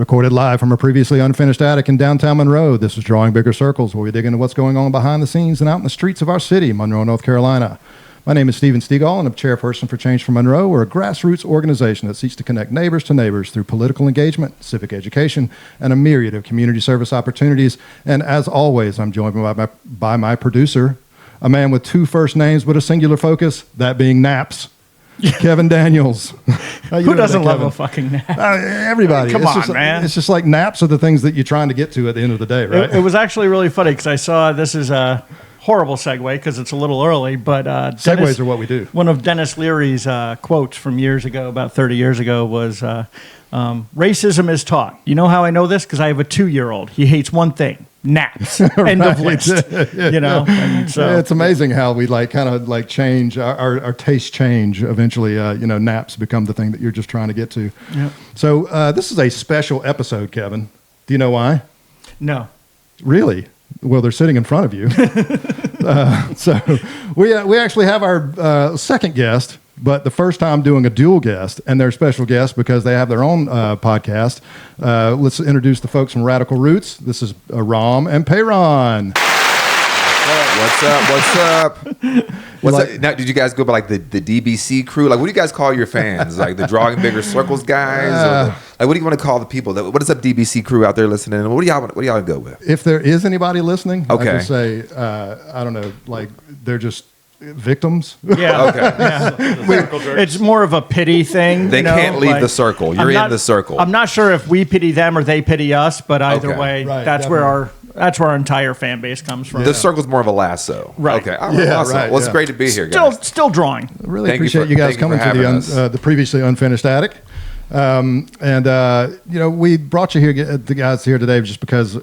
Recorded live from a previously unfinished attic in downtown Monroe, this is Drawing Bigger Circles, where we dig into what's going on behind the scenes and out in the streets of our city, Monroe, North Carolina. My name is Stephen Stegall, and I'm chairperson for Change for Monroe. We're a grassroots organization that seeks to connect neighbors to neighbors through political engagement, civic education, and a myriad of community service opportunities. And as always, I'm joined by my producer, a man with two first names but a singular focus, that being Naps. Kevin Daniels. Who doesn't love a fucking nap? Everybody. Come on, man. It's just like naps are the things that you're trying to get to at the end of the day, right? It was actually really funny because I saw this is a horrible segue because it's a little early, but segues are what we do. One of Dennis Leary's quotes from years ago, about 30 years ago, was racism is taught. You know how I know this? Because I have a 2-year-old. He hates one thing. Naps. End of list. You know, and so it's amazing how we kind of change our tastes change. Eventually, naps become the thing that you're just trying to get to. Yep. So this is a special episode, Kevin. Do you know why? No. Really? Well, they're sitting in front of you. So we actually have our second guest, but the first time doing a dual guest, and they're special guests because they have their own podcast. Let's introduce the folks from Radical Roots. This is Ram and Parron. What's up? Now, did you guys go by the DBC crew? What do you guys call your fans? Like the Drawing Bigger Circles guys? What do you want to call the people? What is up, DBC crew out there listening? What do y'all go with? If there is anybody listening, okay. I can say, I don't know, they're just victims. Yeah. Okay. Yeah. It's more of a pity thing. They can't leave the circle. You're in the circle. I'm not sure if we pity them or they pity us, but either way, right, that's where our entire fan base comes from. The circle's more of a lasso. Right. Okay. All right, awesome. Right, well, it's great to be here, guys. Still drawing. I really appreciate you guys coming to the previously unfinished attic. We brought you here, the guys here today, just because,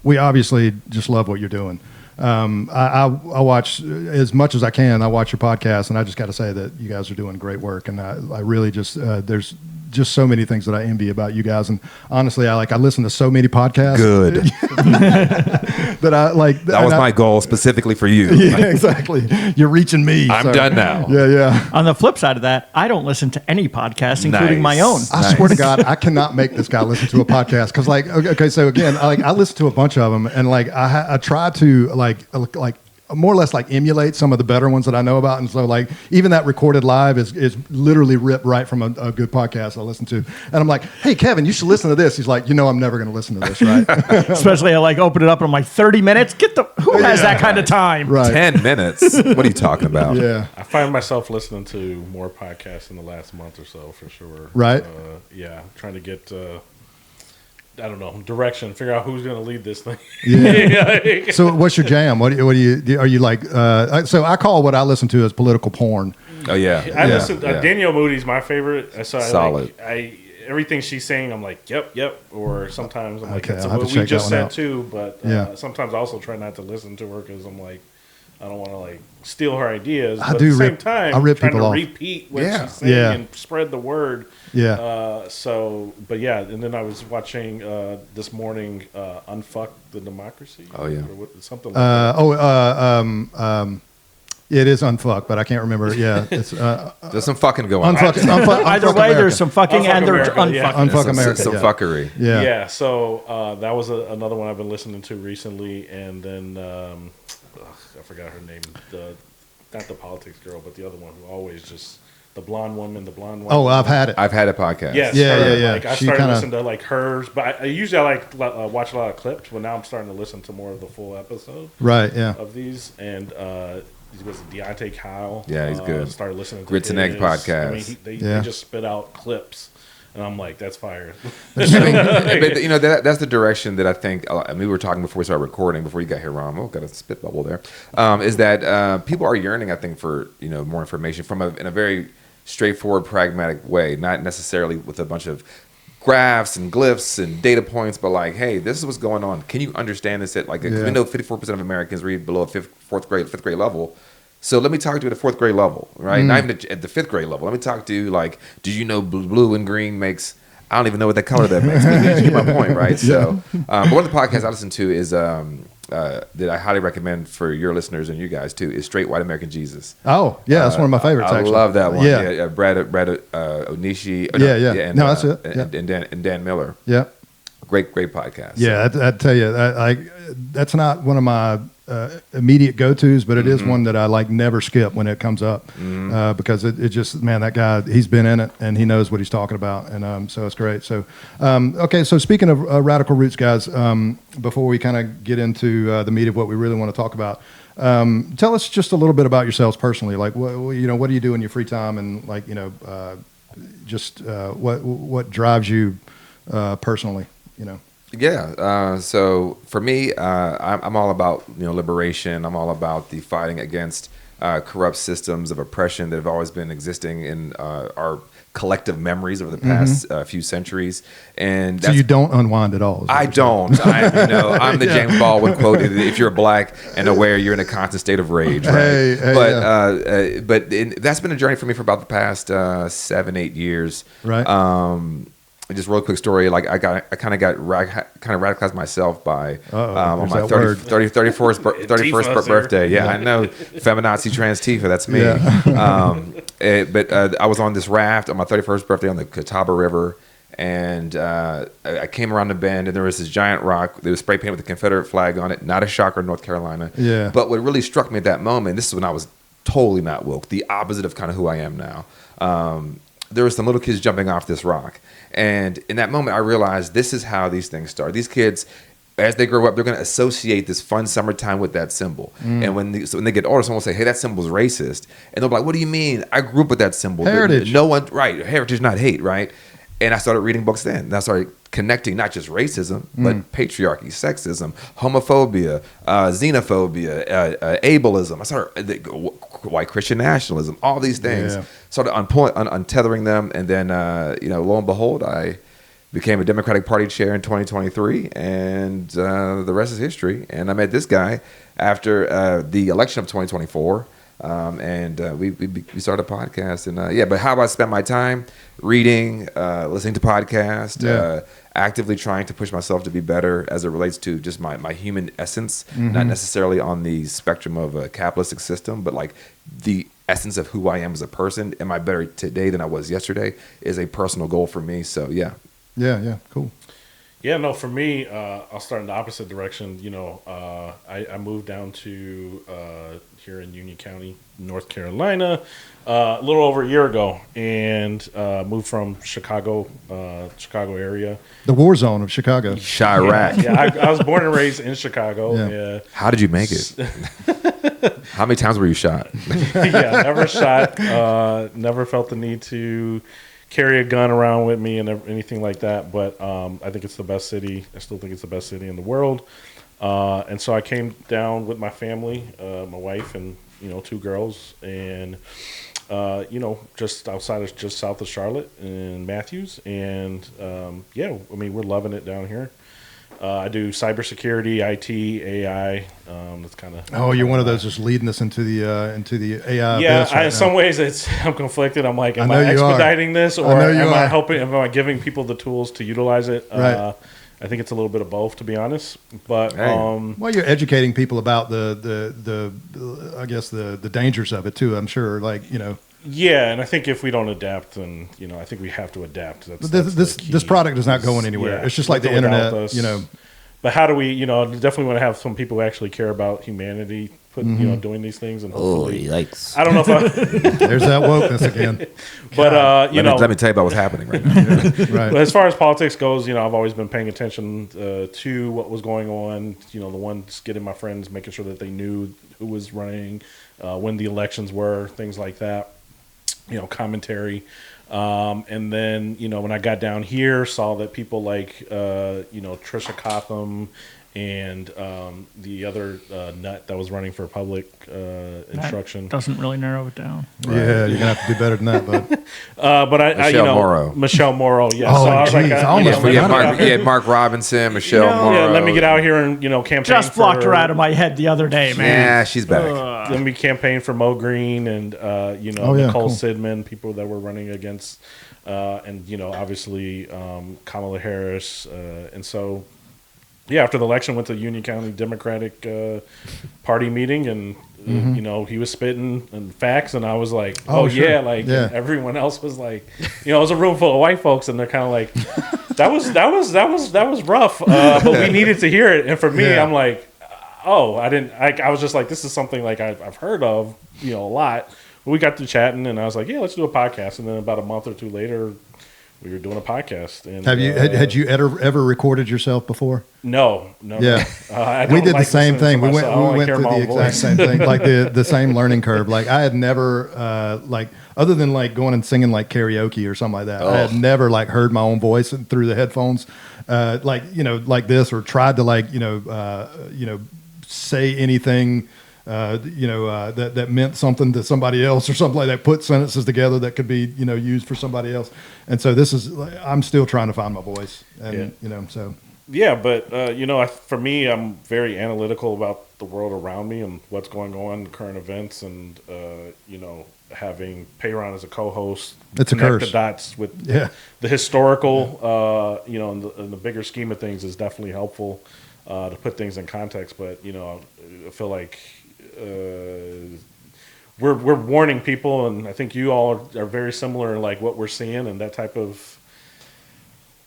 we obviously just love what you're doing. I watch as much as I can. I watch your podcast, and I just got to say that you guys are doing great work. And I really just there's just so many things that I envy about you guys. And honestly, I listen to so many podcasts. Good. that I like. That was my goal specifically for you. Yeah, exactly. You're reaching me. I'm done now. Yeah. On the flip side of that, I don't listen to any podcasts, including my own. I swear to God, I cannot make this guy listen to a podcast because, okay, so again, I listen to a bunch of them, and I try to more or less emulate some of the better ones that I know about, and so even that recorded live is literally ripped right from a good podcast I listen to, and I'm like, hey Kevin, you should listen to this. He's like, I'm never going to listen to this, right? Especially I open it up and I'm like, 30 minutes? Who has that kind of time? Right. 10 minutes? What are you talking about? Yeah. I find myself listening to more podcasts in the last month or so, for sure. Right. Trying to get I don't know, direction, figure out who's going to lead this thing. Yeah. So what's your jam? What do you are you like? So I call what I listen to as political porn. Oh yeah. I listen. Danielle Moody's my favorite. So Solid. Everything she's saying, I'm like, yep. Or sometimes I'm like, okay, that's I'll have what to we check just that one said out. too. But sometimes I also try not to listen to her because I'm like, I don't want to steal her ideas. But at the same time, I'm trying to repeat what she's saying and spread the word. Yeah. And then I was watching this morning, Unfuck the Democracy. Oh yeah. Or something like that. It is unfuck, but I can't remember. Yeah, it's there's some fucking going on. Either way, there's some fucking and there's unfuck. Unfuck America. Some fuckery. Yeah. Yeah. So that was another one I've been listening to recently, and then I forgot her name. Not the politics girl, but the other one who always just the blonde woman. Oh, I've had it. I've had a podcast. Yes. Yeah. I started listening to hers, but I usually watch a lot of clips. But now I'm starting to listen to more of the full episode. Right. Yeah. Of these, and he was Deontay Kyle. Yeah, he's good. Started listening to Grits and Egg podcast. I mean, they just spit out clips, and I'm like, that's fire. But that's the direction that I think. We were talking before we started recording. Before you got here, Ron. Oh, got a spit bubble there. Is that people are yearning, I think, for more information in a very straightforward, pragmatic way, not necessarily with a bunch of graphs and glyphs and data points, but hey, this is what's going on. Can you understand this? We know 54% of Americans read below a fifth grade level. So let me talk to you at a fourth grade level, right? Not even at the fifth grade level. Let me talk to you do you know blue and green makes? I don't even know what that color that makes. But you get my point, right? So, but one of the podcasts I listen to is that I highly recommend for your listeners and you guys too is Straight White American Jesus. Oh yeah, that's one of my favorites. I actually love that one. Yeah, Brad Onishi. That's it. And Dan Miller. Yeah. Great podcast. Yeah, I tell you, that's not one of my immediate go-tos, but it is one that I like never skip when it comes up because it just, man, that guy, he's been in it and he knows what he's talking about. And so it's great. So, okay. So speaking of Radical Roots, guys, before we kind of get into the meat of what we really want to talk about, tell us just a little bit about yourselves personally. Like, what do you do in your free time? And like, just what drives you personally, Yeah. So for me, I'm all about liberation. I'm all about the fighting against corrupt systems of oppression that have always been existing in our collective memories over the past few centuries. And so you don't unwind at all. I don't. I'm the James Baldwin quote: "If you're black and aware, you're in a constant state of rage." Right. But that's been a journey for me for about the past 7-8 years. Right. Just real quick story. Like I kind of radicalized myself by on my 31st birthday. Yeah, I know, feminazi trans Tifa. That's me. Yeah. But I was on this raft on my 31st birthday on the Catawba River, and I came around the bend, and there was this giant rock that was spray painted with the Confederate flag on it. Not a shocker in North Carolina. Yeah. But what really struck me at that moment, this is when I was totally not woke, the opposite of kind of who I am now. There were some little kids jumping off this rock. And in that moment, I realized this is how these things start. These kids, as they grow up, they're going to associate this fun summertime with that symbol. And when they get older, someone will say, hey, that symbol's racist. And they'll be like, what do you mean? I grew up with that symbol. Heritage. Heritage, not hate, right? And I started reading books then. And I started connecting not just racism, but patriarchy, sexism, homophobia, xenophobia, ableism. I started white Christian nationalism, all these things. Yeah. Started untethering them, and then lo and behold, I became a Democratic Party chair in 2023, and the rest is history. And I met this guy after the election of 2024. And we started a podcast, and but how I spend my time reading, listening to podcasts, actively trying to push myself to be better as it relates to just my human essence, not necessarily on the spectrum of a capitalistic system, but like the essence of who I am as a person. Am I better today than I was yesterday? Is a personal goal for me. So yeah, cool. Yeah, no, for me, I'll start in the opposite direction. I moved down to here in Union County, North Carolina, a little over a year ago, and moved from Chicago area. The war zone of Chicago. Chirac. Yeah, I was born and raised in Chicago. Yeah. How did you make it? How many times were you shot? Yeah, never shot. Never felt the need to carry a gun around with me and anything like that. But I think it's the best city. I still think it's the best city in the world. And so I came down with my family, my wife and 2 girls, and just south of Charlotte in Matthews. And we're loving it down here. I do cybersecurity, IT, AI. That's kind of. Oh, you're one of those just leading us into the AI. Yeah, in some ways, I'm conflicted. I'm like, am I expediting this, or am I helping? Am I giving people the tools to utilize it? Right. I think it's a little bit of both, to be honest. But well, you're educating people about the I guess the dangers of it too. I'm sure, Yeah, and I think if we don't adapt, then I think we have to adapt. This product is not going anywhere. Yeah. It's just like the internet, But how do we? Definitely want to have some people who actually care about humanity, doing these things. And yikes! I don't know if there's that wokeness again. But let me tell you about what's happening right now. Right. But as far as politics goes, I've always been paying attention to what was going on. The ones getting my friends, making sure that they knew who was running, when the elections were, things like that. Commentary. And then, when I got down here, saw that people like, Trisha Cotham and the other nut that was running for public instruction. Doesn't really narrow it down. Right. Yeah, you're going to have to do better than that, bud. Michelle Morrow, yeah. Oh, so I was like, Mark Robinson, Michelle Morrow. Yeah, let me get out here and, campaign. Just blocked her out of my head the other day, man. Yeah, she's back. Let me campaign for Mo Green and, Nicole Sidman, people that were running against, and, obviously Kamala Harris. And so, yeah, after the election, went to Union County Democratic Party meeting, and he was spitting and facts, and I was like, sure. everyone else was like, it was a room full of white folks, and they're kind of like, that was rough. But we needed to hear it, and for me, I'm like, oh, I was just like, this is something like I've heard of, a lot. We got to chatting, and I was like, yeah, let's do a podcast. And then about a month or two later, we were doing a podcast. And have you had you ever recorded yourself before? No. Yeah, we did the same thing. We went through the exact same thing, like the same learning curve. Like I had never like other than like going and singing like karaoke or something like that. I had never like heard my own voice through the headphones, like this, or tried to like say anything. That meant something to somebody else or something like that, put sentences together that could be, used for somebody else. And so I'm still trying to find my voice and, so. Yeah. But, for me, I'm very analytical about the world around me and what's going on, current events, and, having Parron as a co-host, it's a curse. The dots with the historical, in the bigger scheme of things is definitely helpful, to put things in context. But, I feel like, we're warning people, and I think you all are very similar in like what we're seeing and that type of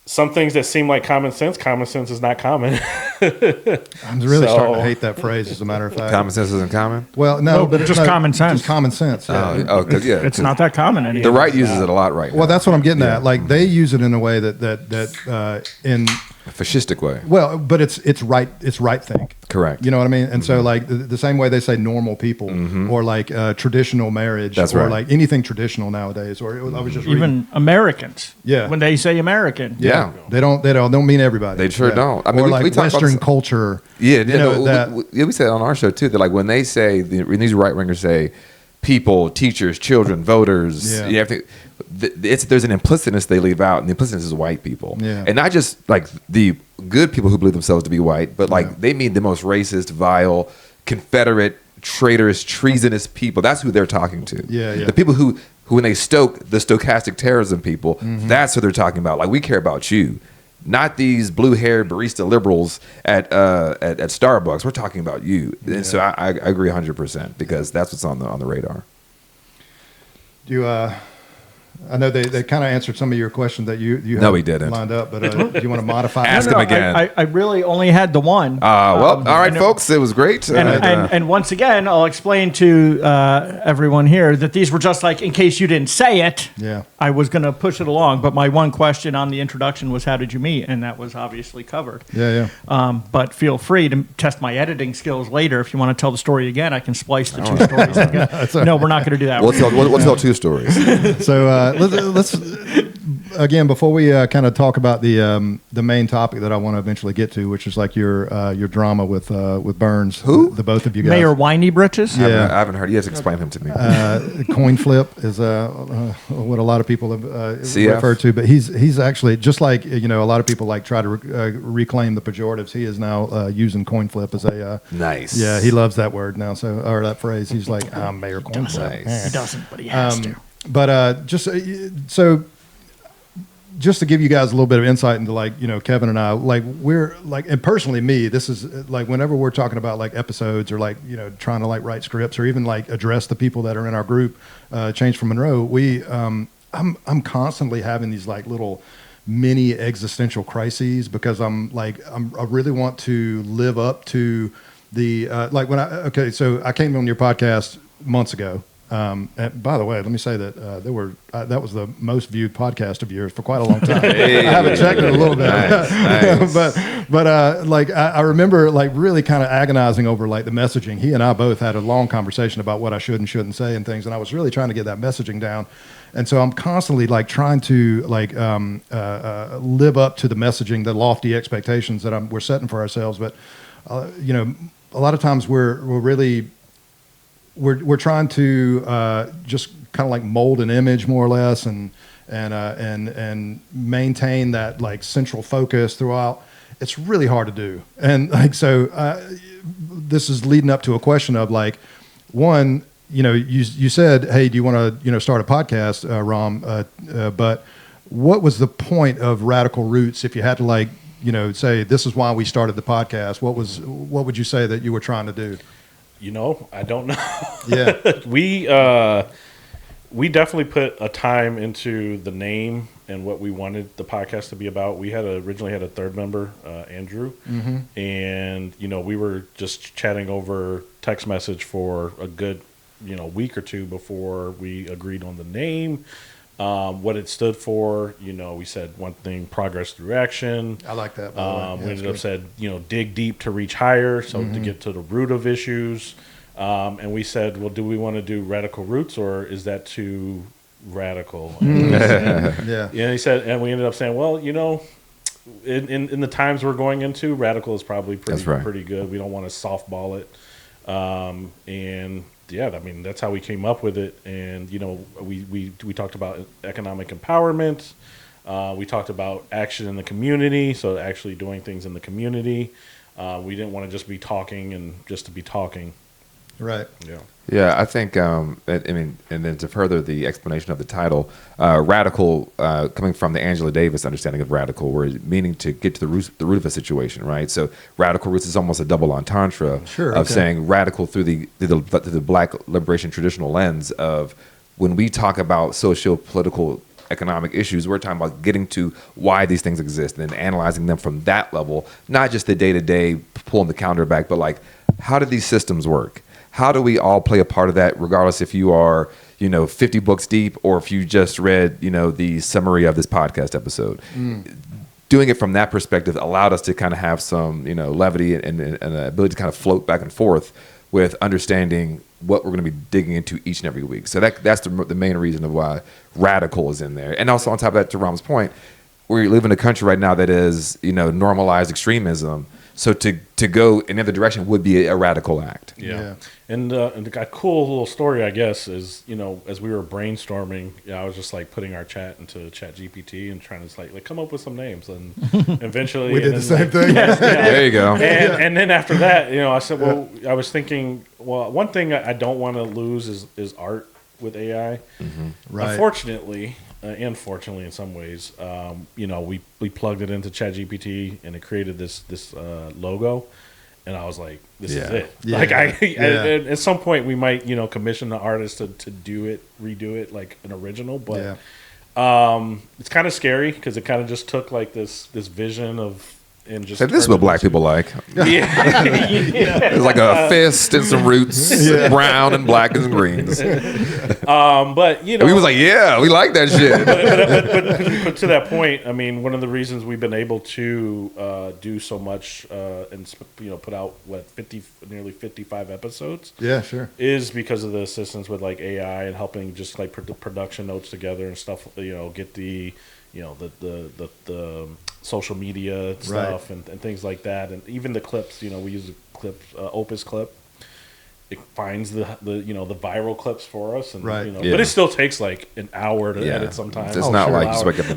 some things that seem like common sense. Common sense is not common. I'm really starting to hate that phrase, as a matter of fact. Common sense isn't common? Well, no, but just common sense. Just common sense. Yeah. It's not that common anymore. The right uses it a lot right now. Well, that's what I'm getting at. Like they use it in a way that in a fascistic way. Well, but it's right. It's right think. Correct. You know what I mean? And so like the same way they say normal people or like traditional marriage or like anything traditional nowadays. Or I was just even Americans. Yeah. When they say American. Yeah. They don't mean everybody. They sure don't. I mean, or like we talk Western about culture. Yeah. We said on our show too that like when they say when these right wingers say people, teachers, children, voters, everything. There's an implicitness they leave out, and the implicitness is white people, and not just like the good people who believe themselves to be white, but like they mean the most racist, vile, Confederate, traitorous, treasonous people. That's who they're talking to. The people who when they stoke the stochastic terrorism people, that's who they're talking about. Like we care about you, not these blue-haired barista liberals at Starbucks. We're talking about you, and so I agree 100% because that's what's on the radar. Do you? I know they kind of answered some of your questions that you no, we didn't lined up, but do you want to modify? Ask them again. I really only had the one. All right, folks, it was great. And once again, I'll explain to everyone here that these were just like in case you didn't say it. Yeah, I was going to push it along, but my one question on the introduction was how did you meet, and that was obviously covered. Yeah. But feel free to test my editing skills later if you want to tell the story again. I can splice the two stories together. No, we're not going to do that. We'll tell two stories. So. Let's again before we kind of talk about the main topic that I want to eventually get to, which is like your drama with Burns. Who? The both of you guys. Mayor Whiny Britches? Yeah, I haven't heard. You have to explain him to me. Coin flip is what a lot of people have referred to, but he's actually just like a lot of people like try to reclaim the pejoratives. He is now using coin flip as a nice. Yeah, he loves that word now. So or that phrase. He's like I'm Mayor Coin Flip. Nice. He doesn't, but he has to. But just to give you guys a little bit of insight into like Kevin and I, like we're like, and personally me, this is like whenever we're talking about like episodes or like trying to like write scripts or even like address the people that are in our group, Change from Monroe, we I'm constantly having these like little mini existential crises because I really want to live up to the like when so I came on your podcast months ago. And by the way, let me say that that was the most viewed podcast of yours for quite a long time. Hey. I haven't checked it a little bit, Nice. but like I remember like really kind of agonizing over like the messaging. He and I both had a long conversation about what I should and shouldn't say and things, and I was really trying to get that messaging down. And so I'm constantly like trying to like live up to the messaging, the lofty expectations that we're setting for ourselves. But a lot of times we're trying to just kind of like mold an image more or less and maintain that like central focus throughout. It's really hard to do. And like, so this is leading up to a question of like, one, you said, hey, do you want to, start a podcast, Ram? But what was the point of Radical Roots? If you had to like, say, this is why we started the podcast, what would you say that you were trying to do? I don't know. Yeah. We definitely put a time into the name and what we wanted the podcast to be about. We originally had a third member, Andrew, and we were just chatting over text message for a good week or two before we agreed on the name, what it stood for. We said one thing: progress through action. I like that. By the way. We ended up said dig deep to reach higher, so to get to the root of issues. And we said, well, do we want to do radical roots, or is that too radical? And he said, and we ended up saying, well, in the times we're going into, radical is probably pretty good. We don't want to softball it. And yeah, I mean, that's how we came up with it. And we talked about economic empowerment. We talked about action in the community, so actually doing things in the community. We didn't want to just be talking and just to be talking. Right. Yeah. Yeah, I think, and then to further the explanation of the title, radical, coming from the Angela Davis understanding of radical, where meaning to get to the root of a situation, right? So radical roots is almost a double entendre of saying radical through the Black liberation traditional lens of when we talk about socio-political economic issues, we're talking about getting to why these things exist and then analyzing them from that level, not just the day-to-day pulling the calendar back, but like, how do these systems work? How do we all play a part of that, regardless if you are, 50 books deep or if you just read, the summary of this podcast episode? Doing it from that perspective allowed us to kind of have some, levity and the ability to kind of float back and forth with understanding what we're going to be digging into each and every week. So that's the main reason of why radical is in there. And also on top of that, to Ram's point, we live in a country right now that is, normalized extremism. So to go in the other direction would be a radical act. Yeah. And a cool little story, I guess, is, as we were brainstorming, I was just like putting our chat into Chat GPT and trying to like come up with some names. And eventually we did the same thing. There you go. And then after that, I said, well, I was thinking, well, one thing I don't want to lose is art with AI. Right. Unfortunately, and fortunately in some ways, we plugged it into ChatGPT and it created this logo, and I was like, this is it. Yeah. Like at some point we might commission the artist to redo it like an original, but it's kind of scary because it kind of just took like this vision of. And just this is what black people like. It's like a fist and some roots, brown and black and greens. But we was like, yeah, we like that shit. but to that point, I mean, one of the reasons we've been able to do so much and put out nearly 55 episodes. Yeah, sure. Is because of the assistance with like AI and helping just like put the production notes together and stuff. Get the the social media stuff and things like that, and even the clips. We use a clip, Opus clip. It finds the viral clips for us, and but it still takes like an hour to edit sometimes. It's not like you just wake up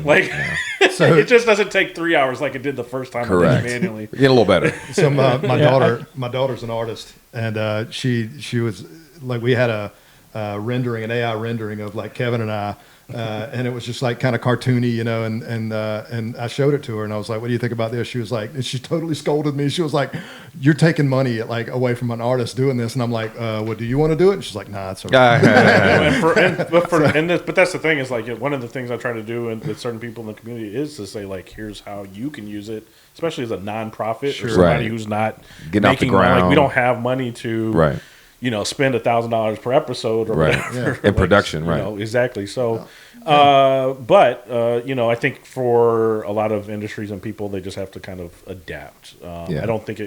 and so it just doesn't take 3 hours like it did the first time. Correct. I did it manually. Get a little better. So my daughter's an artist, and she was like, we had an AI rendering of like Kevin and I. And it was just like kind of cartoony, and I showed it to her and I was like, what do you think about this? She was like, and she totally scolded me. She was like, you're taking money like away from an artist doing this. And I'm like, well, do you want to do it? And she's like, nah, it's all right. But that's the thing is like, one of the things I try to do with certain people in the community is to say like, here's how you can use it, especially as a nonprofit or somebody who's not getting off the ground. Like, we don't have money to spend $1,000 per episode or whatever. In production, exactly. So, but I think for a lot of industries and people, they just have to kind of adapt. I don't think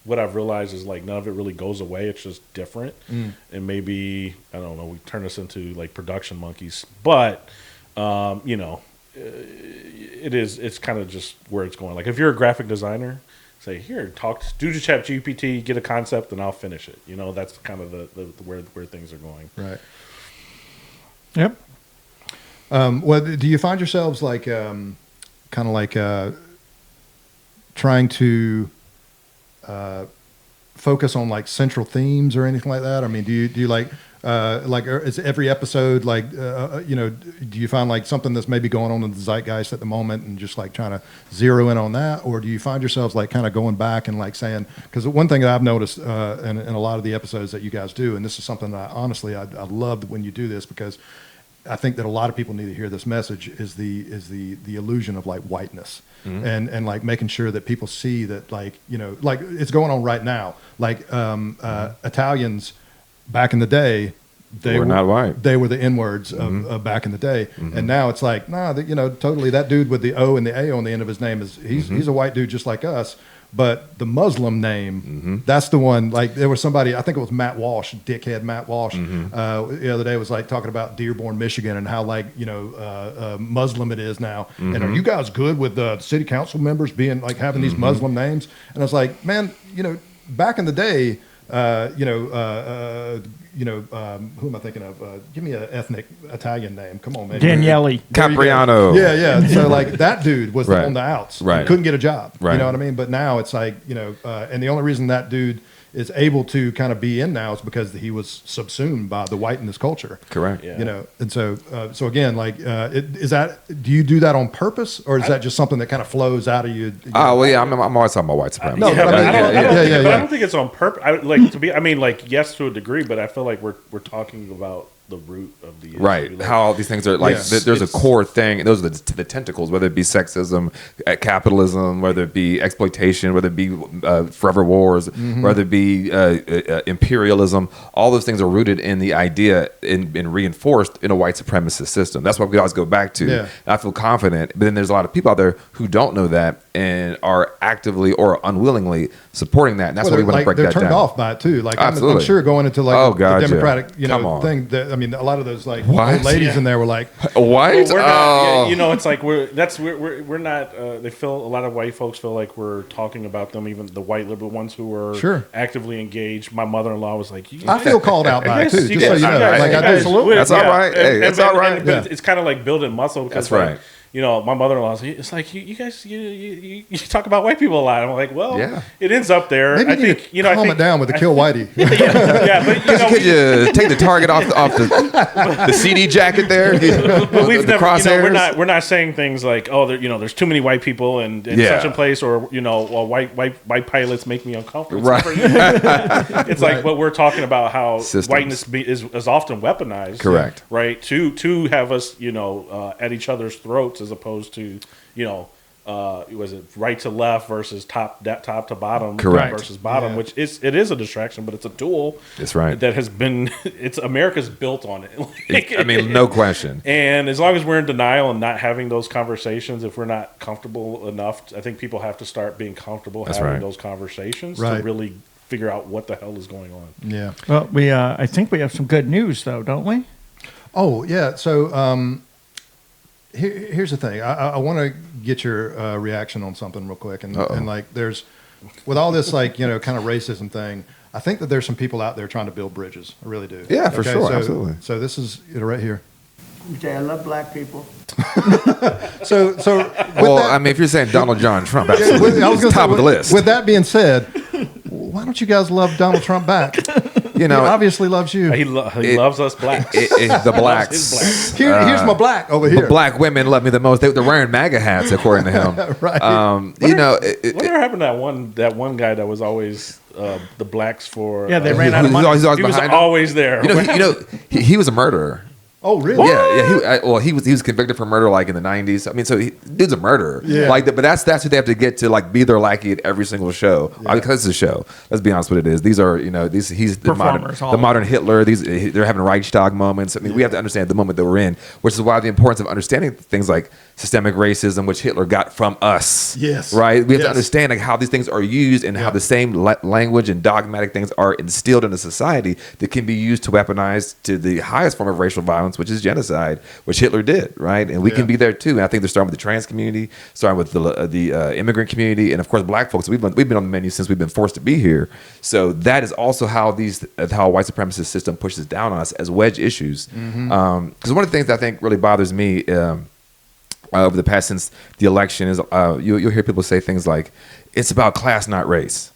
what I've realized is like none of it really goes away. It's just different. And maybe, I don't know, we turn this into like production monkeys, but, it's kind of just where it's going. Like if you're a graphic designer, say, here, do the Chat GPT, get a concept, and I'll finish it. That's kind of the where things are going. Right. Yep. Well, do you find yourselves like, kind of like trying to focus on like central themes or anything like that? I mean, do you like is every episode like do you find like something that's maybe going on in the zeitgeist at the moment and just like trying to zero in on that, or do you find yourselves like kind of going back and like saying, because one thing that I've noticed in a lot of the episodes that you guys do, and this is something that I love when you do this, because I think that a lot of people need to hear this message is the illusion of like whiteness, and like making sure that people see that, like, you know, like it's going on right now. Like Italians back in the day, they were not white. They were the N-words of back in the day, and now it's like, nah, you know, totally. That dude with the O and the A on the end of his name he's a white dude just like us. But the Muslim name, that's the one. Like, there was somebody, I think it was Matt Walsh, dickhead Matt Walsh, the other day was like talking about Dearborn, Michigan, and how, like, you know, Muslim it is now. And are you guys good with the city council members being like having these Muslim names? And I was like, man, you know, back in the day, who am I thinking of? Give me an ethnic Italian name. Come on, man. Daniele. Capriano. Yeah. So like that dude was Right. on the outs. Right. Couldn't get a job. Right. You know what I mean? But now it's like, you know, and the only reason that dude is able to kind of be in now is because he was subsumed by the whiteness culture. Correct. Yeah. You know, and so again, like, do you do that on purpose, or is that just something that kind of flows out of you? Oh, well, yeah, I'm always talking about white supremacy. No, Yeah, but I don't yeah. think it's on purpose. Yes, to a degree, but I feel like we're talking about the root of the issue. Right. Like, How all these things are like, Yes. there's a core thing. Those are the tentacles, whether it be sexism, capitalism, whether it be exploitation, whether it be forever wars, whether it be imperialism. All those things are rooted in the idea and reinforced in a white supremacist system. That's what we always go back to. Yeah. And I feel confident. But then there's a lot of people out there who don't know that and are actively or unwillingly supporting that. And that's why we want to break they're that turned down. off by it too. Like, I'm Absolutely. sure going into like Oh, the God, yeah. Democratic, you Come know, on. thing. That, I mean, a lot of those like What? old ladies in there were like, White? We're not, Oh. you know, it's like we're not. They feel, a lot of white folks feel like we're talking about them, even the white liberal ones who are Sure. actively engaged. My mother-in-law was like, I feel called out by it too. Just so you know, guys- like, you I guys- do. That's all right. Hey, that's all right. but it's kind of like building muscle. Because That's right. Like, you know, my mother-in-law's. It's like you guys, you talk about white people a lot. I'm like, well, Yeah. it ends up there. Maybe I you need think, to you know, calm it down with the kill whitey. Yeah, but you know, Could you take the target off the CD jacket there? but we've The never, you know, crosshairs? we're not saying things like, oh, there, you know, there's too many white people in Yeah. such a place, or, you know, well, white pilots make me uncomfortable. Right. It's like, but we're talking about how Systems. whiteness is often weaponized. Correct. Right. To have us, you know, at each other's throats, as opposed to, you know, was it right to left versus top to bottom, Correct. versus bottom, Yeah. which it is a distraction, but it's a tool. That's right. That has been, America's built on it. I mean, no question. And as long as we're in denial and not having those conversations, if we're not comfortable enough, I think people have to start being comfortable That's having right. those conversations Right. to really figure out what the hell is going on. Yeah. Well, I think we have some good news, though, don't we? Oh yeah. So here's the thing. I want to get your reaction on something real quick, and like, there's, with all this, like, you know, kind of racism thing, I think that there's some people out there trying to build bridges. I really do. Yeah, for sure, absolutely. So this is it right here. Okay, I love black people. So Well, I mean, if you're saying Donald John Trump, absolutely, I was gonna top say, of the list. With that being said, why don't you guys love Donald Trump back? You He know, obviously loves you. He loves us blacks. the blacks. His blacks. Here's my black over here. But black women love me the most. They're wearing MAGA hats, according to him. Right. You know, Whatever happened to that one guy that was always the blacks for? Yeah, they ran out of he's money. always He was behind them. always there. He was a murderer. Oh, really? Yeah. He was convicted for murder like in the 90s. I mean, so dude's a murderer. Yeah. Like, but that's who they have to get to, like, be their lackey at every single show. Because it's a show. Let's be honest with it is. These are, you know, he's the Performers, all modern of Hitler. They're having Reichstag moments. I mean, we have to understand the moment that we're in, which is why the importance of understanding things like systemic racism, which Hitler got from us. Yes. Right. We have Yes. to understand like how these things are used and how the same language and dogmatic things are instilled in a society that can be used to weaponize to the highest form of racial violence, which is genocide, which Hitler did, right? And we can be there too. And I think they're starting with the trans community, starting with the immigrant community, and of course Black folks. We've been on the menu since we've been forced to be here. So that is also how how a white supremacist system pushes down on us as wedge issues. Because one of the things that I think really bothers me over the past since the election is you'll hear people say things like, "It's about class, not race,"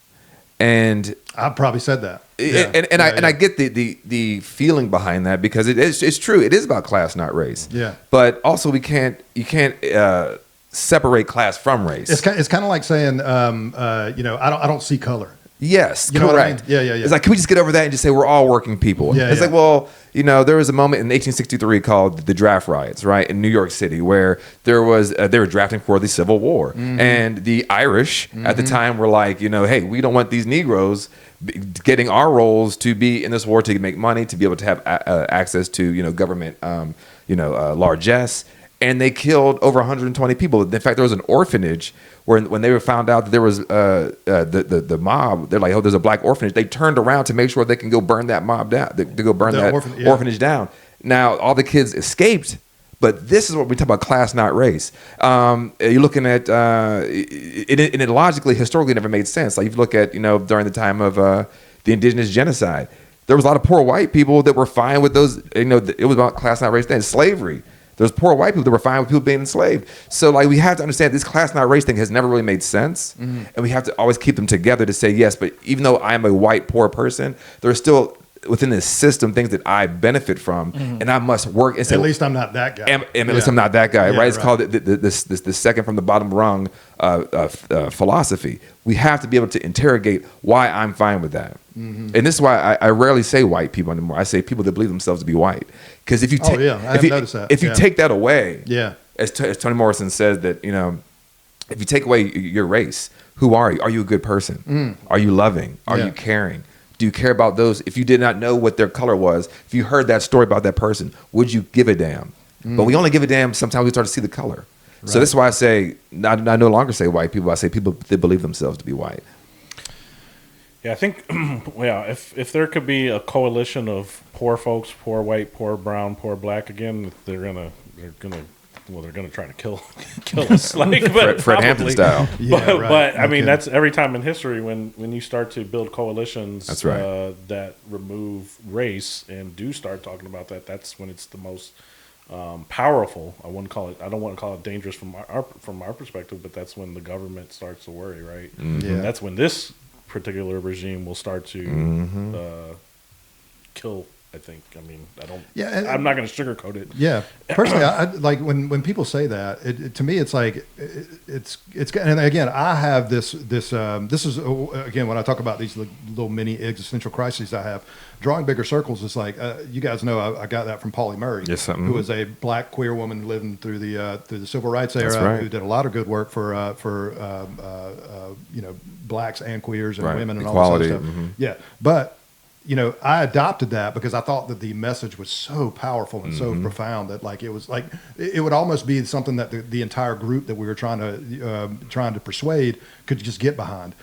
and I probably said that. I get the feeling behind that because it's true. It is about class, not race. Yeah. But also you can't separate class from race. It's kind of like saying, you know, I don't see color. Yes, You know what I correct. mean? Yeah. It's like, can we just get over that and just say we're all working people? Yeah, It's yeah. like, well, there was a moment in 1863 called the draft riots, right, in New York City, where they were drafting for the Civil War, and the Irish at the time were like, hey, we don't want these Negroes getting our roles to be in this war to make money, to be able to have access to government largesse. And they killed over 120 people. In fact, there was an orphanage where when they were found out that there was the mob, they're like, oh, there's a black orphanage. They turned around to make sure they can go burn that mob down, to go burn that orphanage down. Now, all the kids escaped, but this is what we talk about: class, not race. You're looking at it logically, historically, never made sense. Like if you look at during the time of the indigenous genocide, there was a lot of poor white people that were fine with those. It was about class, not race. Then slavery. There's poor white people that were fine with people being enslaved. So, we have to understand this class, not race thing has never really made sense. And we have to always keep them together to say, yes, but even though I'm a white, poor person, there's still within this system things that I benefit from, and I must work. And say, At least I'm not that guy. at least I'm not that guy, Yeah, right? It's right. called the second from the bottom rung philosophy. We have to be able to interrogate why I'm fine with that. And this is why I rarely say white people anymore. I say people that believe themselves to be white. Because if you take, I have noticed that. If you take that away, Yeah. as Toni Morrison says that, if you take away your race, who are you? Are you a good person? Are you loving? Are Yeah. you caring? Do you care about those? If you did not know what their color was, if you heard that story about that person, would you give a damn? But we only give a damn sometimes we start to see the color. So this is why I say, I no longer say white people. I say people that believe themselves to be white. Yeah, I think, if there could be a coalition of poor folks, poor white, poor brown, poor black, again, they're gonna try to kill us, like Fred Hampton style. Yeah, right. But I No mean, kidding. that's every time in history when you start to build coalitions. That's right. That remove race and do start talking about that. That's when it's the most powerful. I don't want to call it dangerous from our perspective, but that's when the government starts to worry, right? Yeah. And that's when this particular regime will start to kill. I think. I mean, I'm not going to sugarcoat it. Yeah, personally, I like when people say that. To me, it's like it's. And again, I have this. This is again when I talk about these little mini existential crises I have. Drawing bigger circles is like you guys know. I got that from Pauli Murray, Yes, who was a black queer woman living through the civil rights era, That's right. who did a lot of good work for blacks and queers and Right. women and Equality, all that stuff. Yeah, but. I adopted that because I thought that the message was so powerful and so profound that it would almost be something that the entire group that we were trying to persuade could just get behind.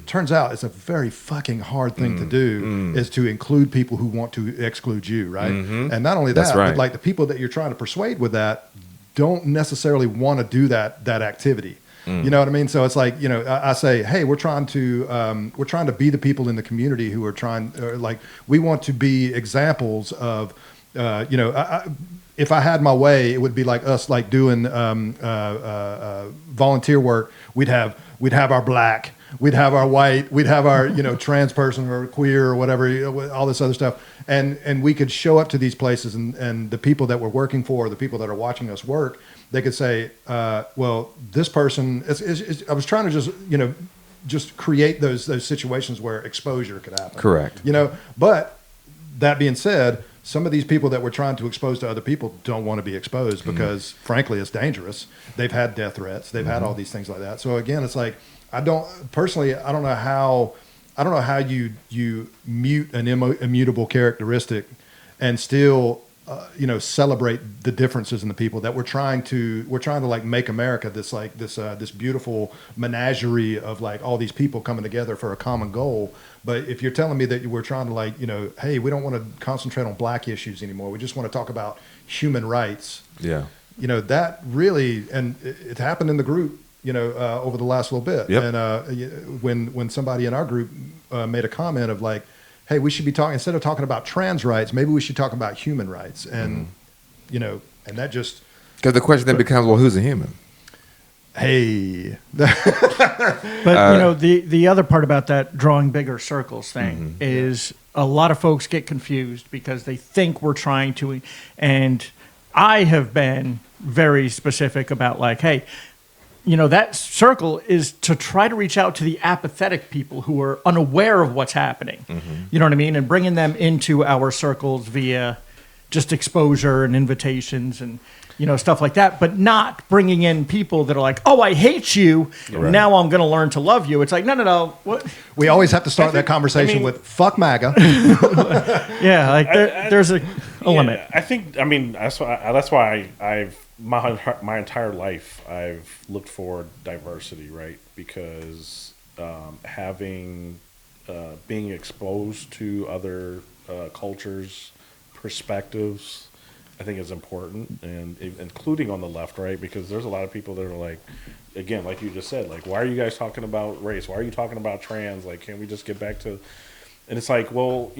Turns out it's a very fucking hard thing to do is to include people who want to exclude you, right? And not only That's that, right. but like the people that you're trying to persuade with that don't necessarily want to do that activity. You know what I mean? So it's like, I say, hey, we're trying to be the people in the community who are we want to be examples of, if I had my way, it would be like us, like doing volunteer work. We'd have our black, we'd have our white, we'd have our trans person or queer or whatever, all this other stuff, and we could show up to these places, and the people that we're working for, the people that are watching us work, they could say, well, this person. I was trying to just create those situations where exposure could happen. Correct. But that being said, some of these people that we're trying to expose to other people don't want to be exposed because, frankly, it's dangerous. They've had death threats. They've had all these things like that. So again, it's like I don't know how you mute an immutable characteristic and still celebrate the differences in the people that we're trying to like make America this beautiful menagerie of like all these people coming together for a common goal. But if you're telling me that we're trying to hey, we don't want to concentrate on black issues anymore. We just want to talk about human rights. Yeah. That really, and it happened in the group, over the last little bit. Yep. And when somebody in our group made a comment of like, hey, we should be talking, instead of talking about trans rights, maybe we should talk about human rights. And, and that just. Because the question then becomes, well, who's a human? Hey. But, the other part about that drawing bigger circles thing is a lot of folks get confused because they think we're trying to. And I have been very specific about like, hey, that circle is to try to reach out to the apathetic people who are unaware of what's happening. You know what I mean? And bringing them into our circles via just exposure and invitations and, stuff like that, but not bringing in people that are like, oh, I hate you. Right. Now I'm going to learn to love you. It's like, no. What? We always have to start that conversation with "fuck MAGA." Yeah, like there's a limit. I think. I mean, that's why I've my entire life I've looked for diversity, right? Because having being exposed to other cultures, perspectives, I think is important, and including on the left, right? Because there's a lot of people that are like, again, like you just said, like, why are you guys talking about race? Why are you talking about trans? Like, can we just get back to? And it's like, well,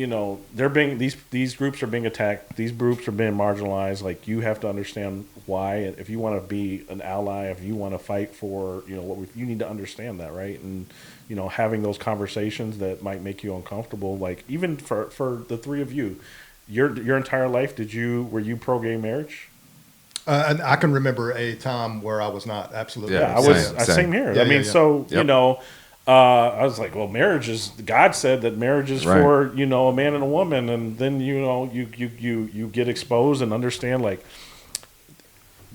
they're being these groups are being attacked. These groups are being marginalized. Like, you have to understand why. And if you want to be an ally, if you want to fight for, you need to understand that, right? And having those conversations that might make you uncomfortable. Like, even for the three of you. Your entire life, were you pro-gay marriage? And I can remember a time where I was not. Absolutely. Yeah, I was. Same here. Yeah, I mean, yeah. so Yep. I was like, well, marriage is. God said that marriage is Right. for a man and a woman, and then you get exposed and understand like.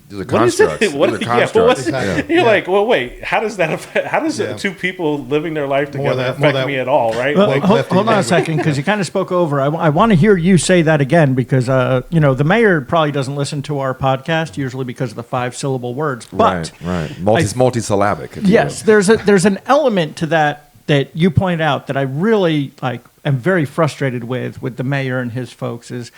These are What is it? constructs. What These is- are yeah, constructs. what's it? Exactly. You're Yeah. like, well, wait. How does that affect? How does Yeah. two people living their life together more affect that- me at all? Right? Well, Like, hold on a language. second, because you kind of spoke over. I want to hear you say that again, because the mayor probably doesn't listen to our podcast usually because of the 5-syllable words. But Right. Multisyllabic. if you yes, will. there's an element to that you pointed out that I really am very frustrated with the mayor and his folks. Is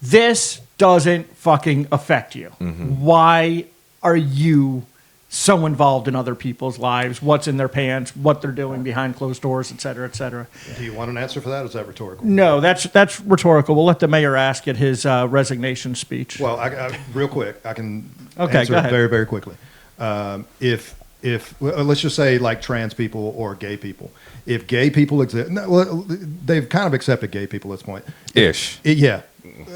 this doesn't fucking affect you? Why are you so involved in other people's lives? What's in their pants? What they're doing behind closed doors, et cetera, et cetera. Do you want an answer for that? Or is that rhetorical? No, that's rhetorical. We'll let the mayor ask at his resignation speech. Well, I real quick, I can Okay, answer go it ahead. very, very quickly. If let's just say like trans people or gay people, if gay people exist, they've kind of accepted gay people at this point. Ish. Yeah.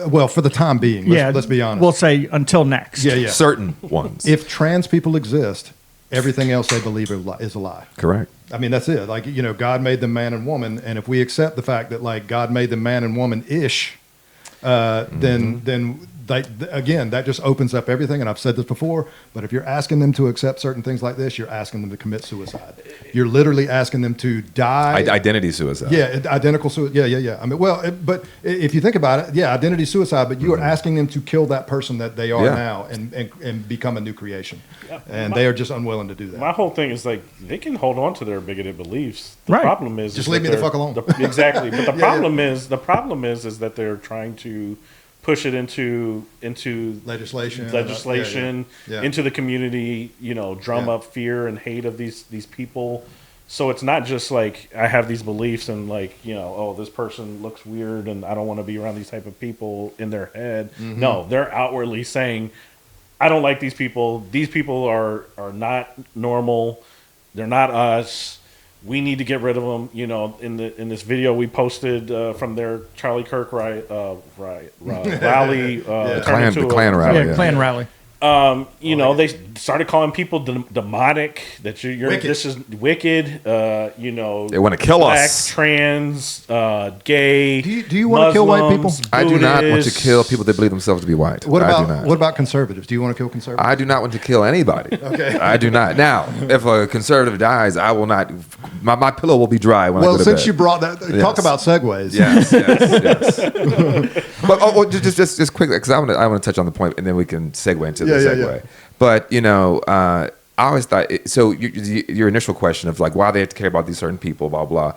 Well, for the time being, let's be honest. We'll say until next. Yeah. Certain ones. If trans people exist, everything else they believe is a lie. Correct. I mean, that's it. Like, God made them man and woman, and if we accept the fact that like God made them man and woman-ish, then again, that just opens up everything. And I've said this before, but if you're asking them to accept certain things like this, you're asking them to commit suicide. You're literally asking them to die. Identity suicide. Yeah, identical suicide. Yeah. I mean, but if you think about it, yeah, identity suicide. But you are asking them to kill that person that they are Yeah. now and become a new creation, and they are just unwilling to do that. my whole thing is like they can hold on to their bigoted beliefs. The Right. problem is Just is leave that me the they're- fuck alone. Exactly. But the Yeah, problem is that they're trying to push it into Legislation. Yeah. into the community. Drum Yeah. up fear and hate of these people. So it's not just like I have these beliefs and like oh, this person looks weird and I don't want to be around these type of people in their head. Mm-hmm. No, they're outwardly saying I don't like these people. These people are not normal. They're not us. We need to get rid of them. In this video we posted from their Charlie Kirk rally, The Klan rally. Yeah, Klan rally. they started calling people demonic. That Wicked. this is wicked. They want to kill black, us. trans, gay. Do you want to kill white people? Muslims, I do not want to Buddhists. kill people that believe themselves to be white. What I do about not. conservatives? Do you want to kill conservatives? I do not want to kill anybody. Okay. I do not. Now, if a conservative dies, I will not. My pillow will be dry when I Well, go to since bed. you brought that, talk Yes. about segues. Yes. But just quickly, because I want to touch on the point, and then we can segue into the Yeah, yeah, segue. yeah. But I always thought so. Your initial question of like why they have to care about these certain people, blah blah.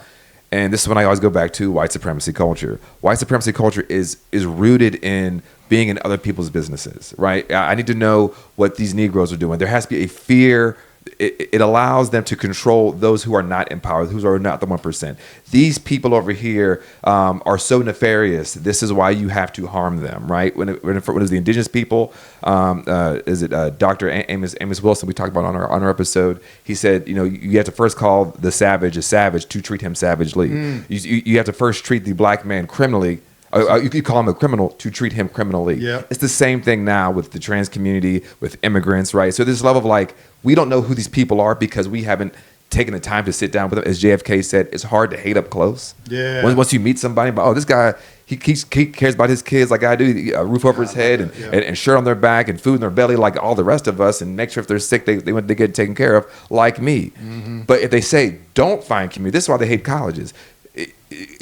And this is when I always go back to white supremacy culture. White supremacy culture is rooted in being in other people's businesses, right? I need to know what these Negroes are doing. There has to be a fear. It allows them to control those who are not in power, who are not the 1%. These people over here are so nefarious. This is why you have to harm them, right? When it was the indigenous people, Dr. Amos Wilson, we talked about on our episode, he said, you have to first call the savage a savage to treat him savagely. You have to first treat the black man criminally You call him a criminal to treat him criminally. Yeah. It's the same thing now with the trans community, with immigrants, right? So this level of like, we don't know who these people are because we haven't taken the time to sit down with them. As JFK said, it's hard to hate up close. Yeah. Once you meet somebody, but this guy, he cares about his kids like I do, a roof over his head and shirt on their back and food in their belly like all the rest of us, and make sure if they're sick, they get taken care of like me. But if they say, don't find community, this is why they hate colleges.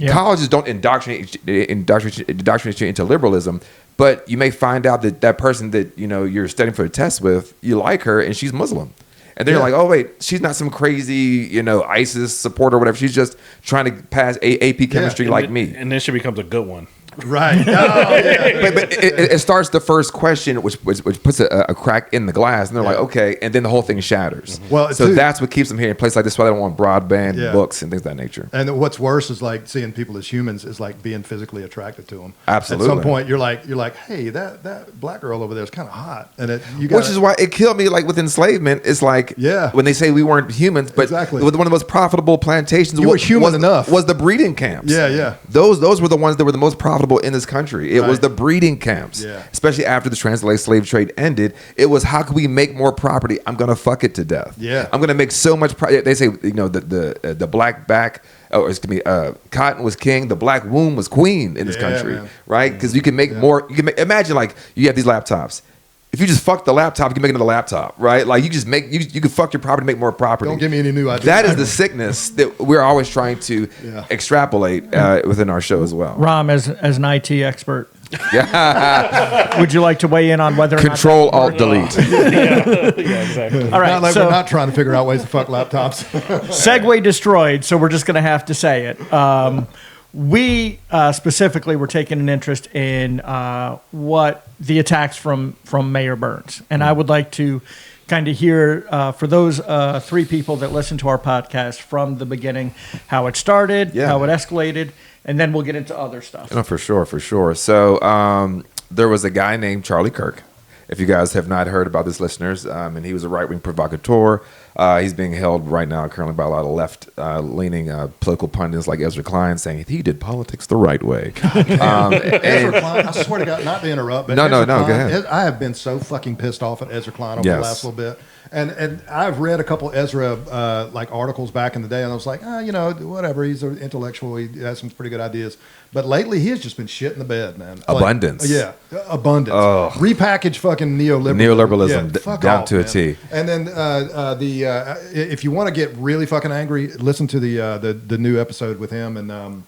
Colleges don't indoctrinate you into liberalism, but you may find out that person that you're studying for a test with, you like her and she's Muslim. And then you're like, oh, wait, she's not some crazy, ISIS supporter or whatever. She's just trying to pass AP chemistry like me. And then she becomes a good one. Right. Oh, yeah. But it starts the first question, which puts a crack in the glass. And they're like, okay. And then the whole thing shatters. Well, so that's what keeps them here in a place like this. Why they don't want broadband books and things of that nature. And what's worse is like seeing people as humans is like being physically attracted to them. Absolutely. At some point, you're like, hey, that black girl over there is kind of hot. And which is why it killed me. Like with enslavement, it's like when they say we weren't humans, but exactly. With one of the most profitable plantations, you were human enough. Was the breeding camps. Yeah. Those were the ones that were the most profitable in this country. It was the breeding camps, especially after the transatlantic slave trade ended. It was, how can we make more property? I'm gonna fuck it to death. Yeah, I'm gonna make so much. They say the black back. Oh, excuse me. Cotton was king. The black womb was queen in this country, man. Right? Because you can make more. You can imagine like you have these laptops. If you just fuck the laptop, you can make another laptop, right? Like you just make you can fuck your property, make more property. Don't give me any new ideas. That is the sickness that we're always trying to extrapolate within our show as well. Ram, as an IT expert, would you like to weigh in on whether or Control Alt Delete? Exactly. All right, we're not trying to figure out ways to fuck laptops. Segue destroyed, so we're just going to have to say it. We specifically were taking an interest in what the attacks from Mayor Burns. And I would like to kind of hear for those three people that listen to our podcast from the beginning, how it started, how it escalated, and then we'll get into other stuff. No, for sure. So there was a guy named Charlie Kirk. If you guys have not heard about this, listeners, and he was a right-wing provocateur. He's being held right now currently by a lot of left-leaning political pundits like Ezra Klein, saying he did politics the right way. Ezra Klein, I swear to God, not to interrupt, but no, Ezra Klein, go ahead. I have been so fucking pissed off at Ezra Klein over the last little bit. And I've read a couple Ezra articles back in the day, and I was like, whatever. He's an intellectual. He has some pretty good ideas. But lately, he has just been shit in the bed, man. Abundance. Abundance. Oh. Repackaged fucking neoliberalism. Neoliberalism down to a T. And then if you want to get really fucking angry, listen to the new episode with him and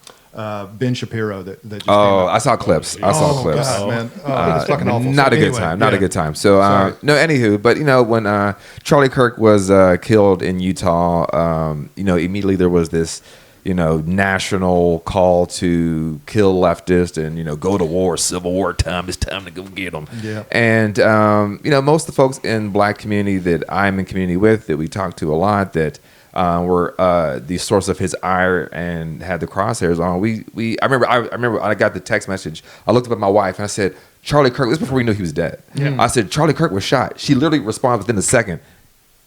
Ben Shapiro that just came out. I saw clips. God, man. It's fucking awful. Not a good time. Not a good time. So anywho, but when Charlie Kirk was killed in Utah, immediately there was this national call to kill leftists and go to war, civil war time. It's time to go get them. Yeah. And most of the folks in black community that I'm in community with, that we talk to a lot, that were the source of his ire and had the crosshairs on. I remember I got the text message. I looked up at my wife and I said, Charlie Kirk. This was before we knew he was dead. Yeah. I said, Charlie Kirk was shot. She literally responded within a second.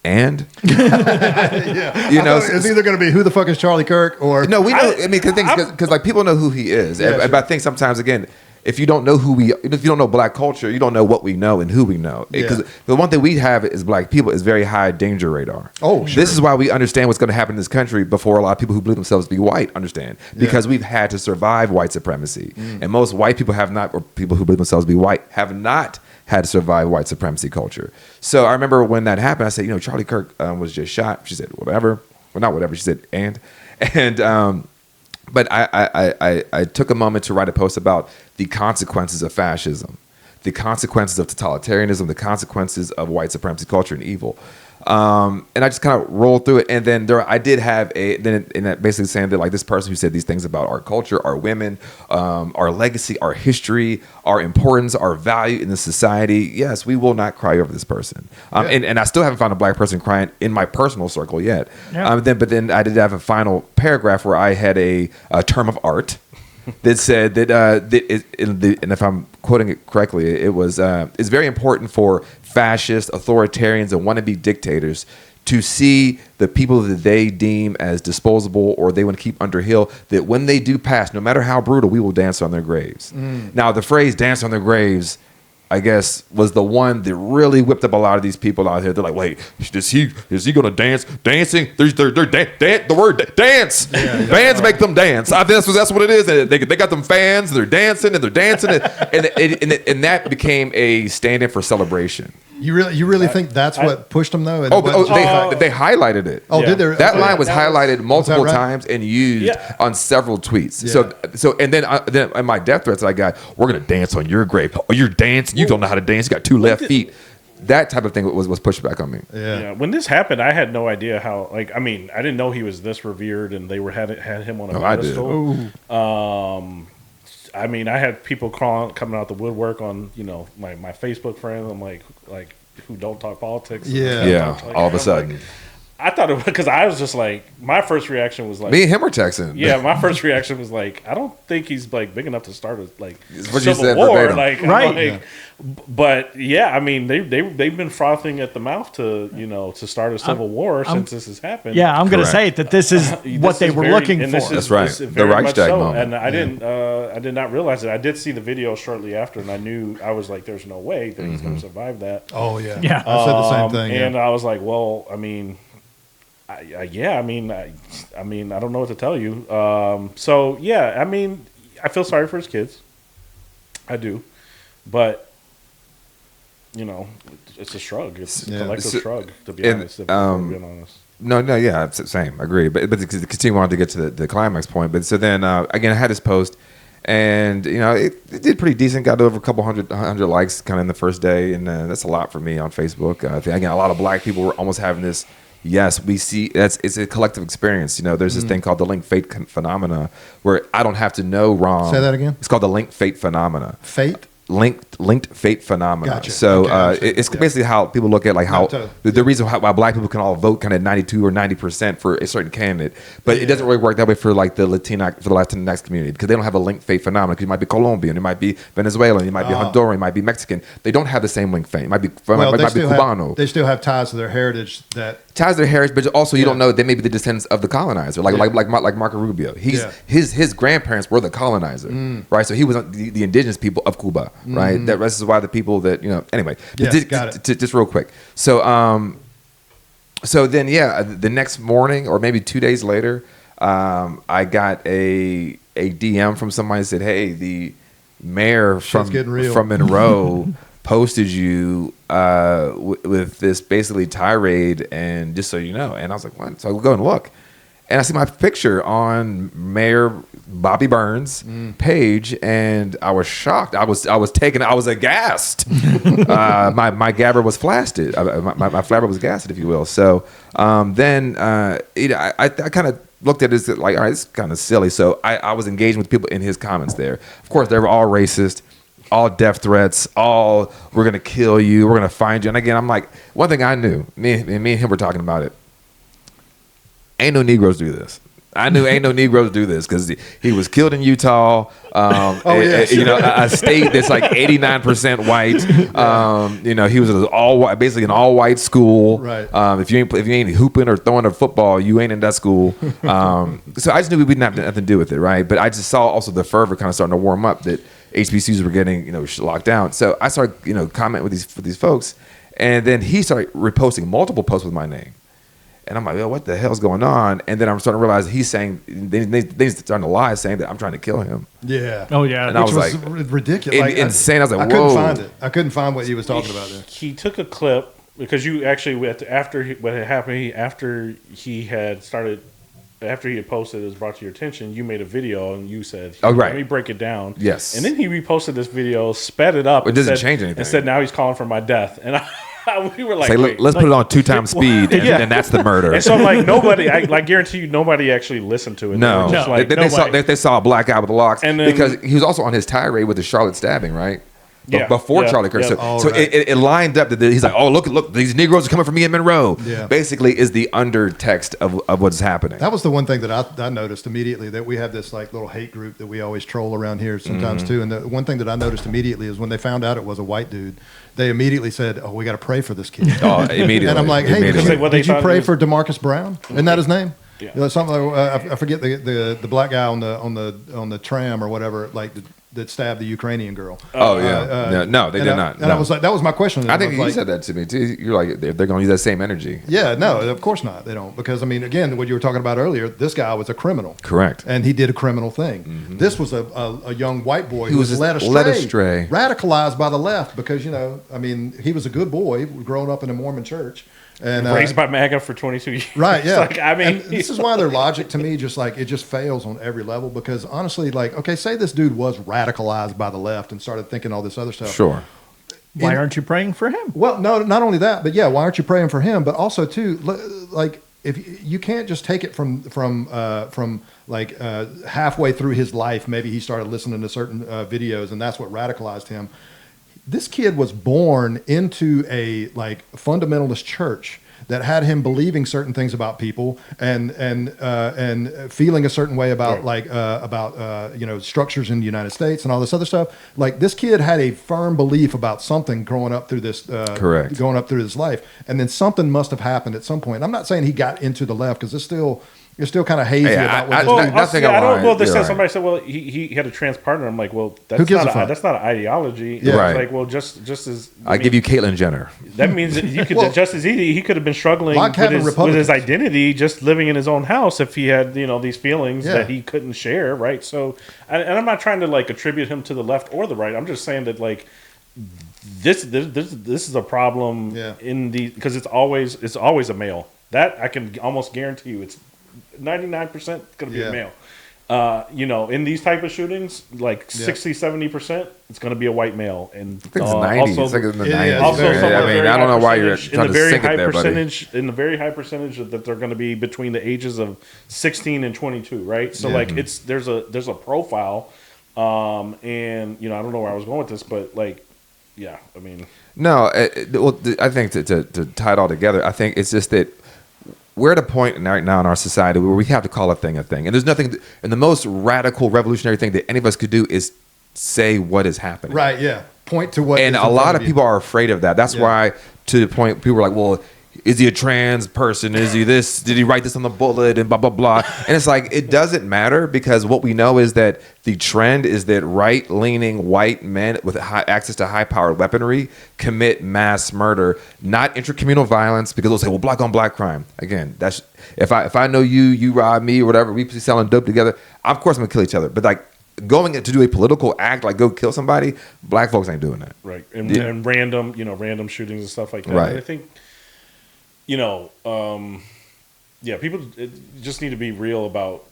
And it's either going to be who the fuck is Charlie Kirk or no, we know. Because like people know who he is. But I think sometimes again, if you don't know if you don't know black culture, you don't know what we know and who we know. Because the one thing we have as black people is very high danger radar. Oh, sure. This is why we understand what's going to happen in this country before a lot of people who believe themselves to be white understand. Because we've had to survive white supremacy, and most white people have not, or people who believe themselves to be white have not had to survive white supremacy culture. So I remember when that happened, I said, Charlie Kirk was just shot. She said, whatever. Well, not whatever. She said, and but I took a moment to write a post about the consequences of fascism, the consequences of totalitarianism, the consequences of white supremacy culture and evil. And I just kind of rolled through it. And then I did have basically saying that like this person who said these things about our culture, our women, our legacy, our history, our importance, our value in the society. Yes, we will not cry over this person. And I still haven't found a black person crying in my personal circle yet. Yeah. But then I did have a final paragraph where I had a term of art that said that, and if I'm quoting it correctly, it was it's very important for fascist, authoritarians, and wannabe dictators to see the people that they deem as disposable or they want to keep under heel, that when they do pass, no matter how brutal, we will dance on their graves. Now, the phrase dance on their graves, I guess, was the one that really whipped up a lot of these people out here. They're like, wait, is he going to dance? Dancing? The word dance. Fans make them dance. I think that's what it is. They got them fans. They're dancing. And that became a stand-in for celebration. You really think that's what pushed them though? And They highlighted it. Oh, did they? That line was highlighted multiple right? times and used on several tweets. Yeah. So and then in my death threats I got, we're gonna dance on your grave. Oh, you're dancing. You don't know how to dance. You got two left feet. That type of thing was pushed back on me. Yeah. When this happened, I had no idea how. I didn't know he was this revered, and they had him on a pedestal. I had people coming out the woodwork on my Facebook friends. I'm like who don't talk politics. All of a sudden. I thought it was because I was just like, my first reaction was like, me and him were texting. Yeah, my first reaction was like, I don't think he's like big enough to start a what civil war. Right. But they've been frothing at the mouth to start a civil war since this has happened. Yeah, I'm going to say it, that this is what they were looking for. That's right. The Reichstag moment. And I did not realize it. I did see the video shortly after, and I was like, there's no way that he's going to survive that. Oh yeah. Yeah. I said the same thing. And I was like, well, I don't know what to tell you. I feel sorry for his kids. I do, but it's a shrug. It's a collective shrug, to be honest. If I'm being honest. No, same. I agree. But to continue on to get to the climax point. But so then again, I had this post, and it did pretty decent. Got over a couple hundred likes kind of in the first day, and that's a lot for me on Facebook. I think again, a lot of black people were almost having this. Yes, we see it's a collective experience. There's this thing called the link fate phenomena, where I don't have to know wrong. Say that again. It's called the link fate phenomena. Fate. Linked fate phenomena. Gotcha. So Okay, it's basically how people look at the reason why black people can all vote kind of 92 or 90% for a certain candidate, but it doesn't really work that way for the Latinx community, because they don't have a linked fate phenomenon. Because you might be Colombian, it might be Venezuelan, it might be Honduran, it might be Mexican. They don't have the same linked fate. It might be Cubano. They still have ties to their heritage ties to their heritage, but also you don't know they may be the descendants of the colonizer, like Marco Rubio. His grandparents were the colonizer, right? So he was the indigenous people of Cuba, right? This is why the people that anyway. Got it. Just real quick. So then the next morning or maybe 2 days later, I got a DM from somebody that said, "Hey, the mayor from Monroe posted you with this basically tirade, and just so you know." And I was like, "What?" So I go and look, and I see my picture on Mayor Bobby Burns' page, and I was shocked. I was aghast. My gabber was flaccid. My flabber was gassed, if you will. So then I kind of looked at it as like, all right, it's kind of silly. So I was engaging with people in his comments there. Of course, they were all racist. All death threats, all we're gonna kill you, we're gonna find you. And again, I'm like, one thing I knew, me and him were talking about it. Ain't no Negroes do this. I knew ain't no Negroes do this because he was killed in Utah. A state that's like 89% white. He was basically an all white school. Right. If you ain't hooping or throwing a football, you ain't in that school. So I just knew we didn't have nothing to do with it, right? But I just saw also the fervor kind of starting to warm up that HBCUs were getting locked down. So I started commenting with these folks, and then he started reposting multiple posts with my name. And I'm like, what the hell's going on? And then I'm starting to realize he's saying, they starting to lie, saying that I'm trying to kill him. Yeah. Oh, yeah. And I was like, ridiculous. Insane. I was like, whoa. Couldn't find it. I couldn't find what he was talking about there. He took a clip, because you actually, after what had happened, after he had posted it was brought to your attention, you made a video and you said, let me break it down. Yes. And then he reposted this video, sped it up. It doesn't change anything. And said, now he's calling for my death. And we were like, let's put it on 2 times speed, and that's the murder. And so, like, nobody, I guarantee you, nobody actually listened to it. No, they saw a black guy with locks, and then, because he was also on his tirade with the Charlotte stabbing, right? before Charlie Kirk. Yeah. So it lined up that he's like, oh, look, these Negroes are coming for me in Monroe. Yeah. Basically, is the undertext of what's happening. That was the one thing that I noticed immediately, that we have this like little hate group that we always troll around here sometimes too. And the one thing that I noticed immediately is when they found out it was a white dude, they immediately said, "Oh, we got to pray for this kid." Oh, immediately. And I'm like, "Hey, Immediately. did you pray for DeMarcus Brown? Isn't that his name?" Yeah. You know, something I forget the black guy on the tram or whatever, like that stabbed the Ukrainian girl. Oh yeah, no, they did not. And I was like, that was my question. I think was you like, said that to me too. You're like, they're going to use that same energy. Yeah, no, of course not. They don't, because I mean, again, what you were talking about earlier, this guy was a criminal. Correct. And he did a criminal thing. This was a young white boy who was was led led astray, radicalized by the left, because I mean, he was a good boy, growing up in a Mormon church. And raised by MAGA for 22 years. Right, yeah. Like, I mean, and this is why their logic to me it just fails on every level, because honestly, like, okay, say this dude was radicalized by the left and started thinking all this other stuff. Sure. Why aren't you praying for him? Well, no, not only that, but yeah, why aren't you praying for him? But also too, like, if you can't just take it from halfway through his life, maybe he started listening to certain videos, and that's what radicalized him. This kid was born into a like fundamentalist church that had him believing certain things about people and feeling a certain way about structures in the United States and all this other stuff. Like, this kid had a firm belief about something growing up through this life, and then something must have happened at some point. I'm not saying he got into the left, because you're still kind of hazy about what this dude. I don't know. They said, somebody said, well, he had a trans partner. I'm like, well, that's not an ideology. Yeah. Right. It's like, well, just as I give you Caitlyn Jenner. That means that you could just as easy. He could have been struggling like with his identity, just living in his own house, if he had these feelings that he couldn't share, right? So, and I'm not trying to like attribute him to the left or the right. I'm just saying that like this is a problem because it's always a male. That I can almost guarantee you, it's 99% going to be a male. In these type of shootings, like 60-70%, it's going to be a white male. And I think it's 90. It's like in the 90s. Also, I don't know why you're trying to sink it there, buddy. In the very high percentage that they're going to be between the ages of 16 and 22, right? So like there's a profile, and I don't know where I was going with this, but like, yeah, I mean, no, well, I think to tie it all together, I think it's just that we're at a point right now in our society where we have to call a thing, and there's nothing. And the most radical, revolutionary thing that any of us could do is say what is happening. Right? Yeah. Point to what. And a lot of people are afraid of that. That's why, to the point, people are like, "Well, is he a trans person? Is he this? Did he write this on the bullet?" And blah blah blah. And it's like, it doesn't matter, because what we know is that the trend is that right-leaning white men with access to high-powered weaponry commit mass murder, not intercommunal violence, because they'll say, well, black on black crime. Again, that's if I know you rob me or whatever, we selling dope together, of course I'm gonna kill each other. But like, going to do a political act, like go kill somebody, black folks ain't doing that. Right. And random shootings and stuff like that. Right. And I think, people just need to be real about,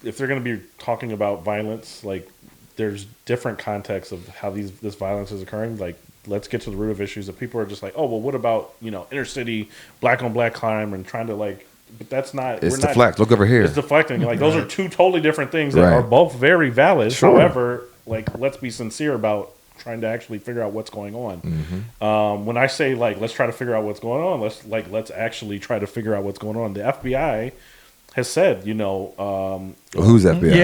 if they're going to be talking about violence, like, there's different contexts of how this violence is occurring. Like, let's get to the root of issues. If people are just like, oh, well, what about, inner city black on black crime, and trying to like, but that's not. It's deflect. Look over here. It's deflecting. Like, those are two totally different things that are both very valid. Sure. However, like, let's be sincere about trying to actually figure out what's going on. Mm-hmm. When I say like, let's try to figure out what's going on, let's actually try to figure out what's going on. The FBI has said, who's FBI?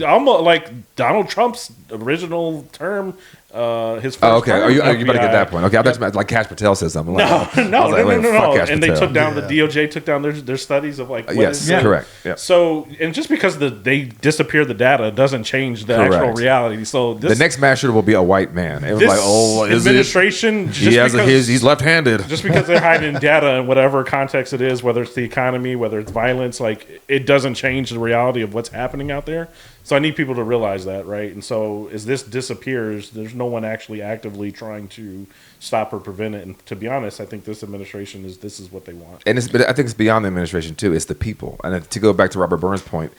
Yeah. Almost like Donald Trump's original term. His first okay. term, Are you about to FBI. get that point? Okay, I bet you like Cash Patel says something. No. Cash And they Patel. took down the DOJ took down their studies of like, correct. Yeah. So, and just because they disappear the data doesn't change the actual reality. So the next mass shooter will be a white man. It was this like, oh, is administration, he's left-handed. Just because they're hiding data in whatever context it is, whether it's the economy, whether it's violence, like, it doesn't change the reality of what's happening out there. So I need people to realize that, right? And so as this disappears, there's no one actually actively trying to stop or prevent it. And to be honest, I think this administration this is what they want. And but I think it's beyond the administration too. It's the people. And to go back to Robert Burns' point,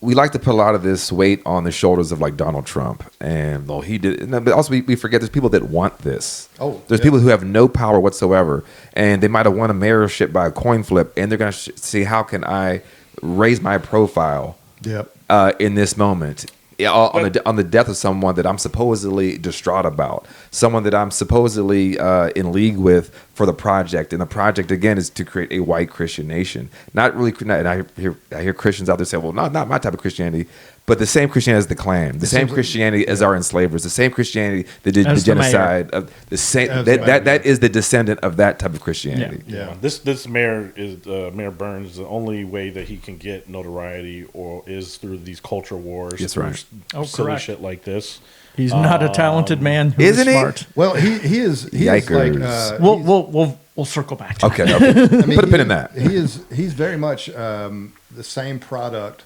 we like to put a lot of this weight on the shoulders of like Donald Trump, and he did. But also we forget there's people that want this. There's people who have no power whatsoever, and they might have won a mayorship by a coin flip, and they're going to see how can I raise my profile. Yep. In this moment, on the death of someone that I'm supposedly distraught about, someone that I'm supposedly in league with for the project, and the project again is to create a white Christian nation. Not really, and I hear Christians out there say, "Well, not my type of Christianity." But the same Christianity as the Klan, the same Christianity as our enslavers, the same Christianity that did the genocide of the same. That is the descendant of that type of Christianity. Yeah. This mayor is Mayor Burns. The only way that he can get notoriety or is through these culture wars. That's right. Silly correct. shit like this. He's not a talented man who is Isn't he? smart. Well, he is like Yikers. We'll circle back to Okay, that. okay. I mean, Put a pin in that. He's very much the same product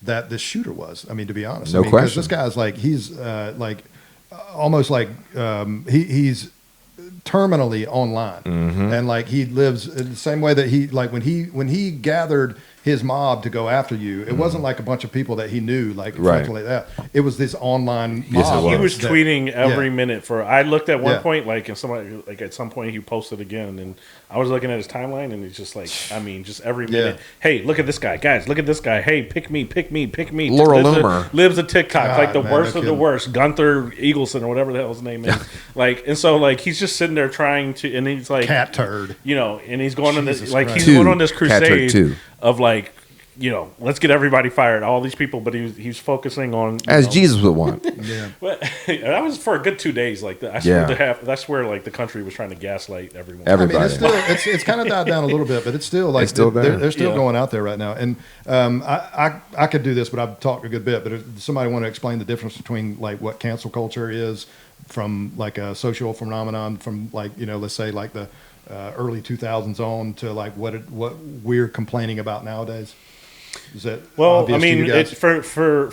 that this shooter was. I mean, to be honest, No question. Because this guy's like he's almost like he's terminally online, and like he lives in the same way that he like when he gathered his mob to go after you. It wasn't like a bunch of people that he knew, like something like that. It was this online mob. Yes, it was. He was that- tweeting every yeah. minute for. I looked at one Yeah. point, like, and somebody, like, at some point he posted again, and I was looking at his timeline, and it's just like, I mean, just every minute. Yeah. Hey, look at this guy, guys! Look at this guy. Hey, pick me, pick me, pick me. Laura Lives a- Loomer. lives a TikTok, God, like the man, worst no of the kidding. worst. Gunther Eagleson or whatever the hell his name is. Like, and so like he's just sitting there trying to, and he's like, cat turd. you know, and he's going on this, Jesus like, Christ. he's going on this Cat turd crusade two. of like, you know, let's get everybody fired, all these people, but he was focusing on As Jesus would want. Yeah. But that was for a good 2 days. Like that, that's where like the country was trying to gaslight everyone. I mean, Everybody. it's still it's kind of died down a little bit, but it's still like It's still there. they're still Yeah. going out there right now. And I could do this, but I've talked a good bit. But if somebody want to explain the difference between like what cancel culture is from like a social phenomenon from like let's say like the early 2000s on to like what we're complaining about nowadays. Is that Well, obvious I mean, to you guys?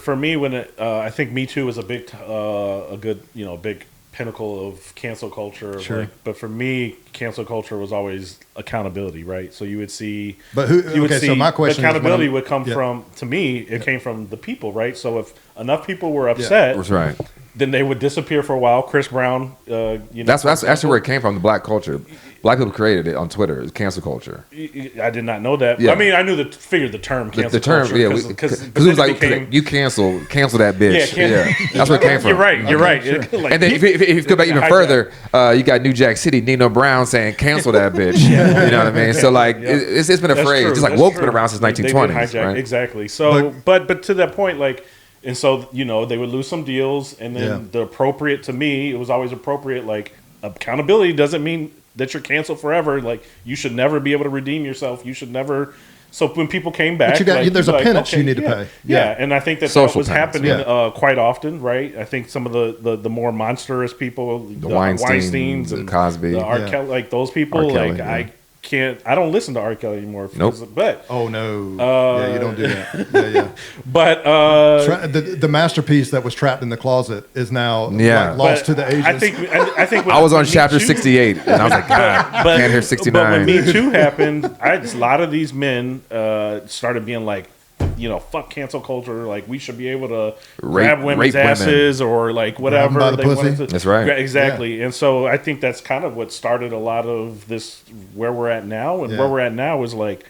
for me when I think Me Too was a big a good big pinnacle of cancel culture. Sure. Like, but for me, cancel culture was always accountability, right? So you would see, But who- you would okay, so see my question is when accountability I'm- would come yeah. from, to me, it came from the people, right? So if enough people were upset, That's right. then they would disappear for a while. Chris Brown, That's actually where it came from. The black culture. Black people created it on Twitter. It's cancel culture. I did not know that. Yeah. I mean, I knew figured the term cancel The term, culture, yeah, because because it was like you cancel that bitch. Yeah, That's where it came from. You're right. You're right. Like, And then if you go back even hijack. further, you got New Jack City, Nino Brown saying "cancel that bitch." You know what I mean? So like, it's been a That's phrase. true. Just like That's woke's true. been around since They did 1920s, hijack, right? exactly. So, but to that point, like, and so they would lose some deals, and then Yeah. the appropriate to me, it was always appropriate. Like, accountability doesn't mean that you're canceled forever. Like, you should never be able to redeem yourself. You should never. So when people came back, you got- like, there's a like, penance you need to yeah, pay. Yeah. Yeah. And I think that Social was penance, happening yeah. quite often, right? I think some of the more monstrous people, the Weinsteins, the and Cosby. the R. Yeah. Kelly, like those people, R. Kelly, like yeah. I don't listen to R. Kelly anymore. Nope. But Oh no! Yeah, you don't do that. Yeah. but The masterpiece that was trapped in the closet is now Yeah. like, lost but to the Asians. I think when I was on Me chapter Too- 68, and I was like, God, can't hear 69. But when Me Too happened, a lot of these men started being like, fuck cancel culture. Like, we should be able to grab women's rape women. asses or like whatever by the they pussy. wanted to. That's right. Yeah, exactly. And so I think that's kind of what started a lot of this where we're at now. And Yeah. where we're at now is like,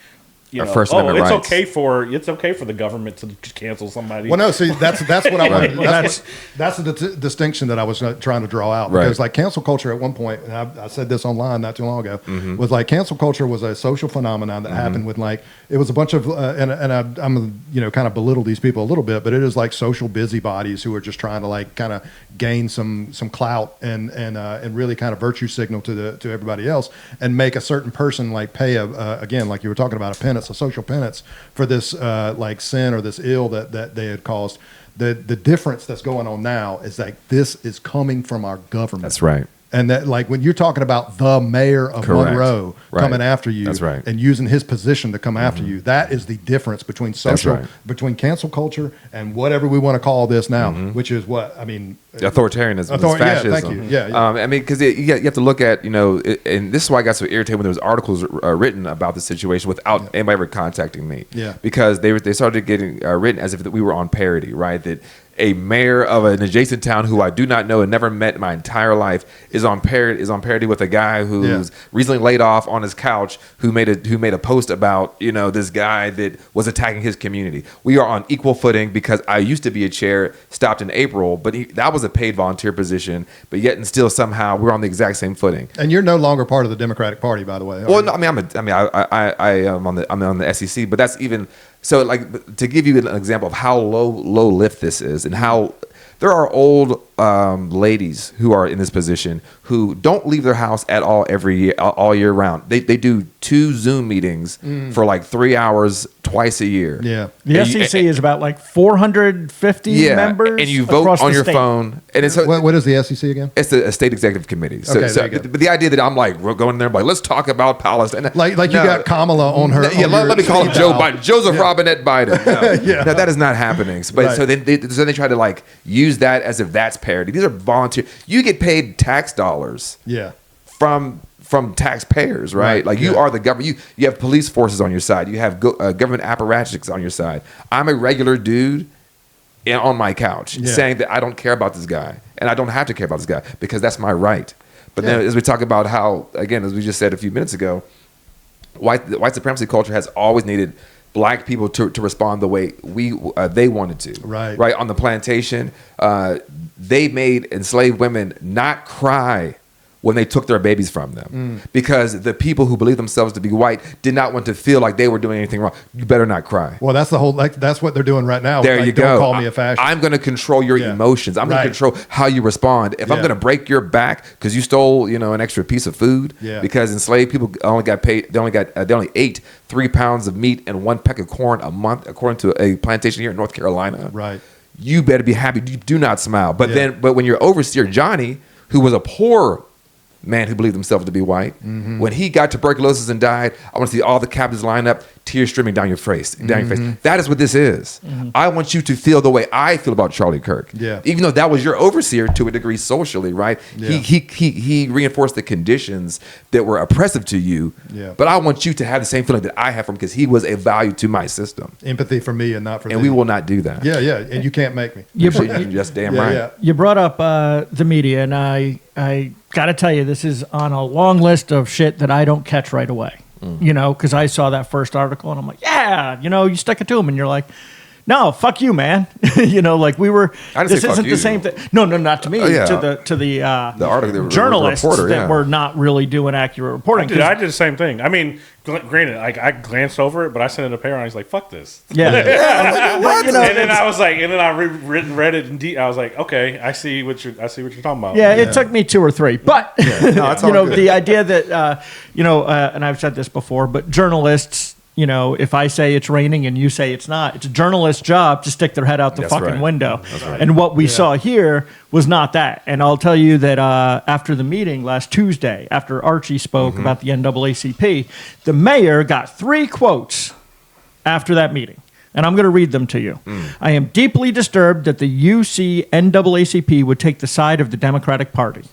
Our First Amendment it's rights. okay for the government to cancel somebody. Well, no, see, that's what I wanted. Right. That's the distinction that I was trying to draw out Right. because like cancel culture at one point, and I said this online not too long ago, Mm-hmm. was like cancel culture was a social phenomenon that happened with like it was a bunch of I'm kind of belittle these people a little bit, but it is like social busybodies who are just trying to like kind of gain some clout and really kind of virtue signal to everybody else and make a certain person like pay again like you were talking about a penance, a social penance for this like sin or this ill that they had caused. The difference that's going on now is like this is coming from our government. That's right. And that, like, when you're talking about the mayor of Correct. Monroe Right. coming after you, That's right. and using his position to come after you, that is the difference between social, right. between cancel culture and whatever we want to call this now, which is what I mean. Authoritarianism, Yeah, fascism. thank you. Yeah, yeah. I mean, because you have to look at, and this is why I got so irritated when there was articles written about the situation without anybody ever contacting me. Yeah. Because they started getting written as if we were on parody, right? That a mayor of an adjacent town who I do not know and never met in my entire life is on parody with a guy who's recently laid off on his couch who made a post about this guy that was attacking his community. We are on equal footing because I used to be a chair, stopped in April, but that was a paid volunteer position, but yet and still somehow we're on the exact same footing. And you're no longer part of the Democratic Party, by the way. Well, no, I am on the SEC, but that's even so. Like, to give you an example of how low lift this is, and how there are old ladies who are in this position who don't leave their house at all every year, all year round. They do 2 Zoom meetings for like 3 hours twice a year. Yeah, the SEC is about like 450 members, and you vote on your phone. And it's what is the SEC again? It's a state executive committee. So, Okay, but the idea that I'm like, we're going there, like, let's talk about Palestine. Like you got Kamala on her. Yeah, let me call him Joe Biden, Joseph Robinette Biden. No, Yeah. that is not happening. So, Right. so then they try to like use that as if that's parody. These are volunteer. You get paid tax dollars Yeah. from taxpayers, right? Right, Like, you yeah. are the government. You have police forces on your side. You have government apparatchiks on your side. I'm a regular dude on my couch saying that I don't care about this guy, and I don't have to care about this guy because that's my right. But then, as we talk about how, again, as we just said a few minutes ago, white supremacy culture has always needed black people to respond the way they wanted to. Right on the plantation, they made enslaved women not cry when they took their babies from them because the people who believed themselves to be white did not want to feel like they were doing anything wrong. You better not cry. Well, that's the whole. That's what they're doing right now. There you go. Don't call me a fascist. I'm going to control your emotions. I'm going Right. to control how you respond. If I'm Yeah. going to break your back because you stole, an extra piece of food, because enslaved people only got paid. They only ate 3 pounds of meat and 1 peck of corn a month, according to a plantation here in North Carolina. Right. You better be happy. You do not smile. But but when your overseer Johnny, who was a poor man who believed himself to be white, when he got tuberculosis and died, I want to see all the captives line up, tears streaming down your face. That is what this is. I want you to feel the way I feel about Charlie Kirk. Yeah. Even though that was your overseer to a degree socially, right? Yeah. He reinforced the conditions that were oppressive to you. Yeah. But I want you to have the same feeling that I have from him because he was a value to my system. Empathy for me and not for And them. we will not do that. Yeah, and you can't make me. You- You're just damn Yeah, right. yeah. You brought up the media, and I got to tell you, this is on a long list of shit that I don't catch right away. Because I saw that first article, and I'm like, you stuck it to them, and you're like, no, fuck you, man. Like we were. I didn't This say fuck isn't you. the same thing. No, not to me. Oh, yeah. To the article, the journalists reporter, that were not really doing accurate reporting. Dude, I did the same thing. I mean, granted, I glanced over it, but I sent it to Parron. He's like, "Fuck this." Yeah. What? You know, And then I was like, and then I read it in deep. I was like, okay, I see what you're talking about. Yeah, it took me 2 or 3, but No, it's all good. the idea that and I've said this before, but journalists, if I say it's raining and you say it's not, it's a journalist's job to stick their head out the That's fucking right. window. That's right. And what we saw here was not that. And I'll tell you that after the meeting last Tuesday, after Archie spoke about the NAACP, the mayor got 3 quotes after that meeting. And I'm going to read them to you. I am deeply disturbed that the UC NAACP would take the side of the Democratic Party.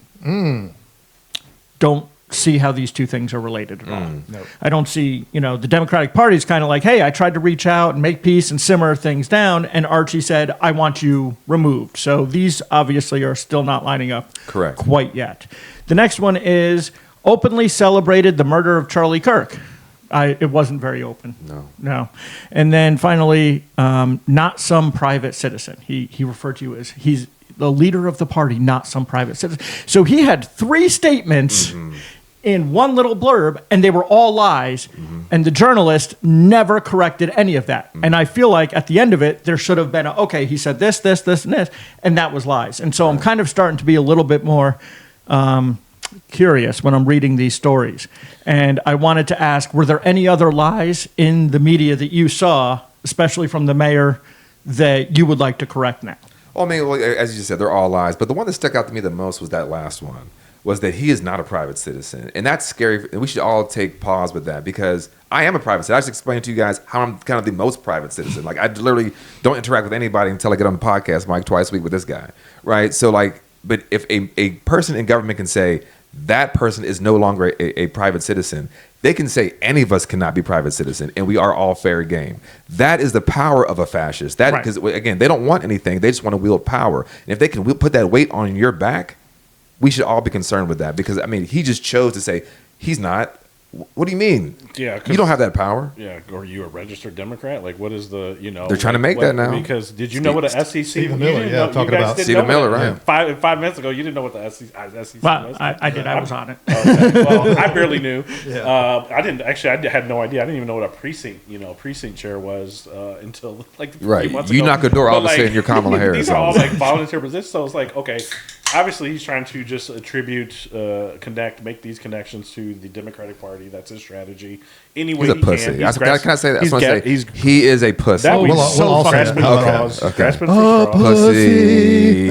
Don't see how these two things are related at all. No. I don't see, the Democratic Party is kind of like, hey, I tried to reach out and make peace and simmer things down, and Archie said, I want you removed. So these obviously are still not lining up Correct. quite yet. The next one is openly celebrated the murder of Charlie Kirk. It wasn't very open. No. And then finally, not some private citizen. He referred to you as he's the leader of the party, not some private citizen. So he had 3 statements in one little blurb, and they were all lies. And the journalist never corrected any of that. And I feel like at the end of it, there should have been, okay, he said this, and this, and that was lies. And so I'm kind of starting to be a little bit more curious when I'm reading these stories. And I wanted to ask, were there any other lies in the media that you saw, especially from the mayor, that you would like to correct now? Well, I mean, as you just said, they're all lies. But the one that stuck out to me the most was that last one, was that he is not a private citizen. And that's scary. And we should all take pause with that because I am a private citizen. I just explained to you guys how I'm kind of the most private citizen. Like, I literally don't interact with anybody until I get on the podcast, Mike, twice a week with this guy, right? So, but if a person in government can say that person is no longer a private citizen, They can say any of us cannot be private citizen, and we are all fair game. That is the power of a fascist. That because again, they don't want anything; they just want to wield power. And if they can put that weight on your back, we should all be concerned with that. Because I mean, he just chose to say he's not. What do you mean? Yeah, you don't have that power. Yeah, or you a registered Democrat? Like, what is the They're trying to make that now. Because did you know what the SEC? Stephen Miller, talking about Stephen Miller, right? 5 minutes ago, you didn't know what the SEC Well, was. I did. I was on it. Okay. Well, I barely knew. I didn't actually. I had no idea. I didn't even know what a precinct chair was until like a few months ago. You knock a door, all of a But, sudden you're Kamala Harris. These are all like volunteer positions. So it's like, okay, obviously he's trying to just make these connections to the Democratic Party. That's his strategy. Anyway, he's a pussy. Can I say that? I just want to say he is a pussy. That We'll so grasping for straws. Grasping for straws. Pussy.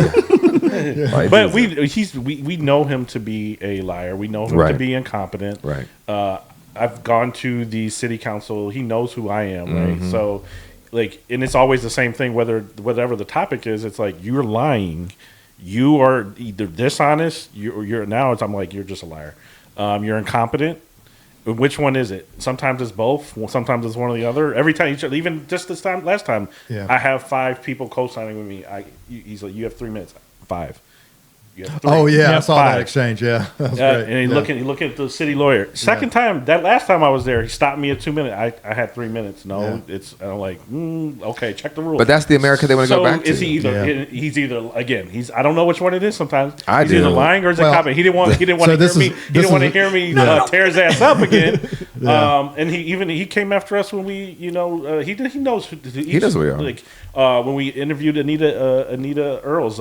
But we know him to be a liar. We know him to be incompetent. Right. I've gone to the city council. He knows who I am. Right. So, like, and it's always the same thing. Whatever the topic is, it's like you're lying. You are either dishonest. You're now. I'm like you're just a liar. You're incompetent. Which one is it? Sometimes it's both. Sometimes it's one or the other. Every time, even just last time, I have 5 people co-signing with me. He's like, you have 3 minutes. 5. You have 3. Oh yeah, I saw 5. that exchange. Yeah, that was great. And he looking at the city lawyer. Second time, that last time I was there, he stopped me at 2 minutes. I had 3 minutes. No, it's. I'm like, okay, check the rules. But that's the America they want to go back to. Is he either? He's either again. I don't know which one it is. Sometimes I he's do. either lying or is it copy. He didn't want to hear me. He didn't want to hear me tear his ass up again. And he came after us when we, he knows. He knows who we are. Like when we interviewed Anita Earls.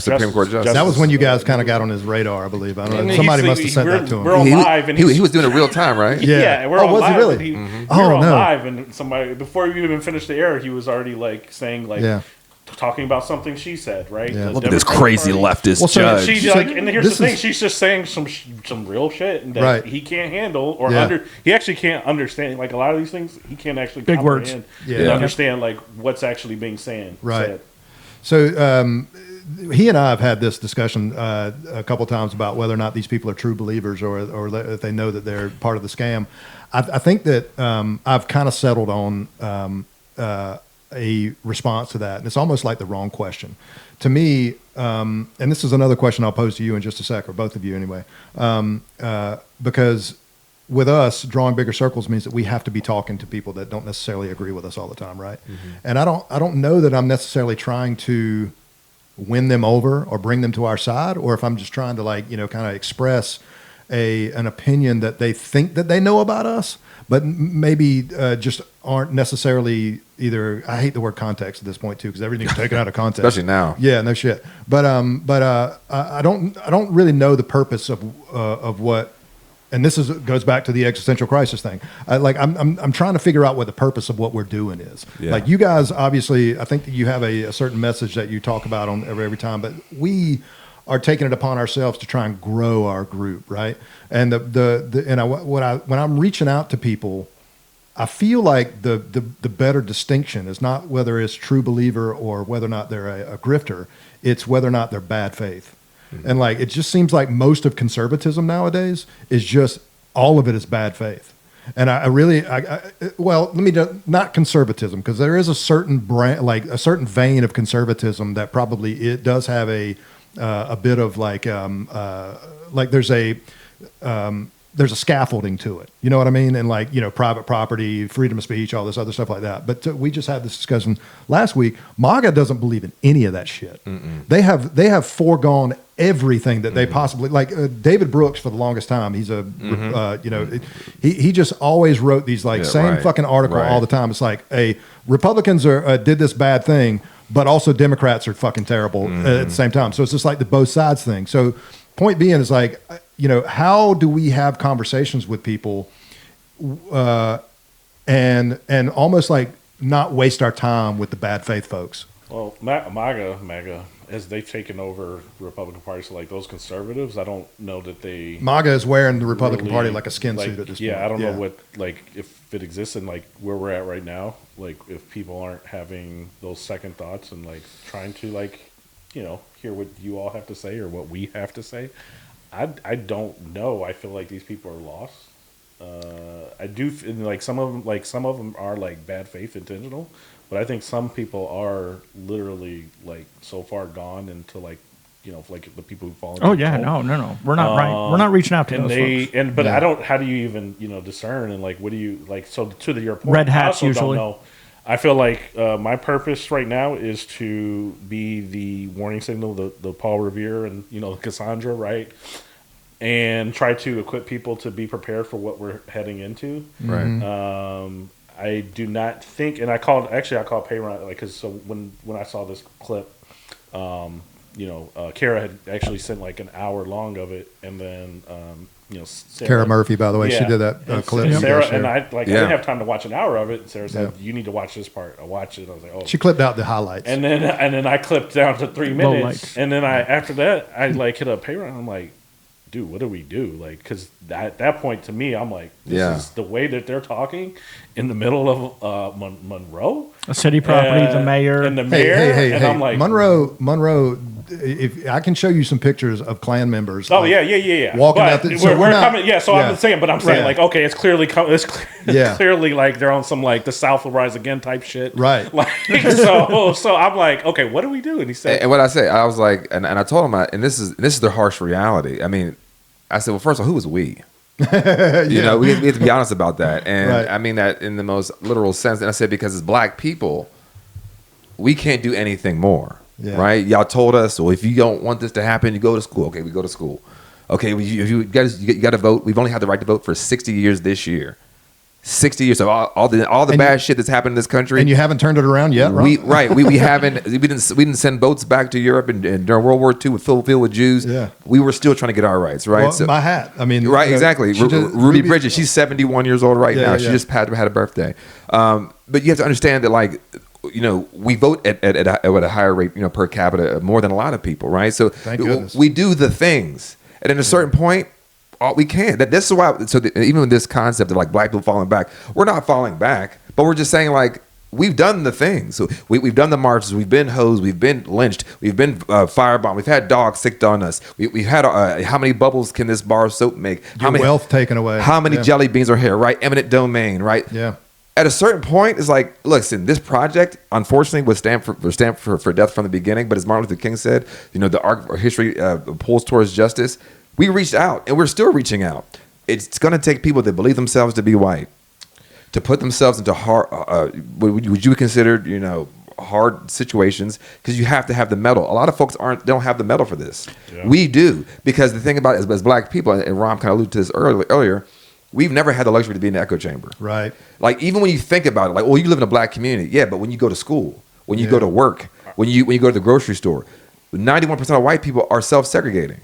Supreme Court Justice. That was when you guys kind of got on his radar, I believe. I don't know. Somebody must have said that to him. We're on live, and he was doing it real time, right? Yeah, we're on was live. he really? We were on live, and somebody before we even finished the air, he was already like saying talking about something she said, right? Yeah. Look at this crazy leftist judge. And here's the thing: she's just saying some real shit that he can't handle or he actually can't understand. Like a lot of these things, he can't actually big words. And understand like what's actually being said. Right. So he and I have had this discussion a couple times about whether or not these people are true believers or if they know that they're part of the scam. I think that I've kind of settled on a response to that, and it's almost like the wrong question to me. And this is another question I'll pose to you in just a sec, or both of you anyway, because with us, drawing bigger circles means that we have to be talking to people that don't necessarily agree with us all the time, right? And I don't know that I'm necessarily trying to win them over or bring them to our side, or if I'm just trying to kind of express an opinion that they think that they know about us, but maybe just aren't necessarily either. I hate the word context at this point too, because everything's taken out of context, especially now. Yeah, no shit. But I don't really know the purpose of what. And this goes back to the existential crisis thing. I'm trying to figure out what the purpose of what we're doing is. Yeah. Like you guys, obviously, I think that you have a certain message that you talk about on every time, but we are taking it upon ourselves to try and grow our group, right? And when I'm reaching out to people, I feel like the better distinction is not whether it's true believer or whether or not they're a grifter. It's whether or not they're bad faith. And it just seems like most of conservatism nowadays is just all of it is bad faith. And let me not conservatism, because there is a certain brand, like a certain vein of conservatism that probably it does have a bit of there's a scaffolding to it. You know what I mean? And private property, freedom of speech, all this other stuff like that. But we just had this discussion last week. MAGA doesn't believe in any of that shit. They have foregone everything that they possibly David Brooks for the longest time. He's he just always wrote these fucking article all the time. It's like, Republicans did this bad thing, but also Democrats are fucking terrible at the same time. So it's just like the both sides thing. So point being is how do we have conversations with people and almost not waste our time with the bad faith folks? Well, MAGA, as they've taken over the Republican Party, so those conservatives, I don't know that they... MAGA is wearing the Republican Party like a skin suit at this point. Yeah, I don't know what, if it exists in where we're at right now, if people aren't having those second thoughts and trying to hear what you all have to say or what we have to say. I don't know. I feel like these people are lost. I do and like some of them are like bad faith intentional, but I think some people are literally like so far gone into like like the people who fall into Oh yeah, cult. no. We're not right. We're not reaching out to And those folks. but I don't. How do you even discern and like what do you like? So to your point, Red hats I also usually. don't know. I feel like my purpose right now is to be the warning signal, the Paul Revere and Cassandra, right? And try to equip people to be prepared for what we're heading into. Right. I do not think, and I called Parron because so when I saw this clip, Kara had actually sent like an hour long of it, and then Sarah, Kara Murphy, by the way, she Yeah. did that And clip. you Sarah guys shared. and I didn't have time to watch an hour of it. And Sarah said, "You need to watch this part." I watched it. I was like, "Oh." She clipped out the highlights. And then I clipped down to 3 Low minutes, lights. and then after that I like hit up Parron. I'm like, dude, what do we do? Like, because at that point to me, I'm like, this is the way that they're talking in the middle of Monroe, A city property, the mayor. and the mayor, Hey, I'm like, Monroe. If I can show you some pictures of Klan members. oh like, yeah. walking but out the- so we're we're not- coming, yeah. So yeah. I'm saying, but I'm saying Right. like, okay, it's clearly Yeah. clearly like they're on some like the South will rise again type shit, Right. Like so I'm like, okay, what do we do? And he said, And what I say, I was like, and I told him, and this is the harsh reality. I mean, I said, well, first of all, who was we? We have to be honest about that. And Right. I mean that in the most literal sense. And I said, because as black people, we can't do anything more. Yeah. Right? Y'all told us, well, if you don't want this to happen, you go to school. Okay, we go to school. Okay, if you got to vote. We've only had the right to vote for 60 years this year. 60 years. So all the bad shit that's happened in this country. and you haven't turned it around yet, right? We haven't we didn't send boats back to Europe and during World War II filled with Jews. Yeah. We were still trying to get our rights, right? Well, my hat. I mean, Right, exactly. she just- Ruby Bridges, she's 71 years old right Yeah, now. yeah, She yeah. just had a birthday. But you have to understand that, like, we vote at a higher rate, per capita, more than a lot of people, right? So Thank goodness. we do the things, and at a certain point, all we can. This is why. So even with this concept of like black people falling back, we're not falling back, but we're just saying like we've done the things. So we've done the marches. We've been hosed. We've been lynched. We've been firebombed. We've had dogs sicked on us. We've had how many bubbles can this bar of soap make? How Your many wealth taken away. How many Yeah. jelly beans are here? Right, eminent domain. Right. Yeah. At a certain point, it's like, listen, this project, unfortunately, was stamped for death from the beginning. But as Martin Luther King said, the arc of history pulls towards justice. We reached out, and we're still reaching out. It's going to take people that believe themselves to be white, to put themselves into hard, would you consider, hard situations, because you have to have the metal. A lot of folks don't have the metal for this. Yeah. We do, because the thing about it is, as black people, and Ron kind of alluded to this earlier, we've never had the luxury to be in the echo chamber. Right. Like, even when you think about it, like, well, you live in a black community. Yeah, but when you go to school, when you Yeah. go to work, when you go to the grocery store, 91% of white people are self-segregating.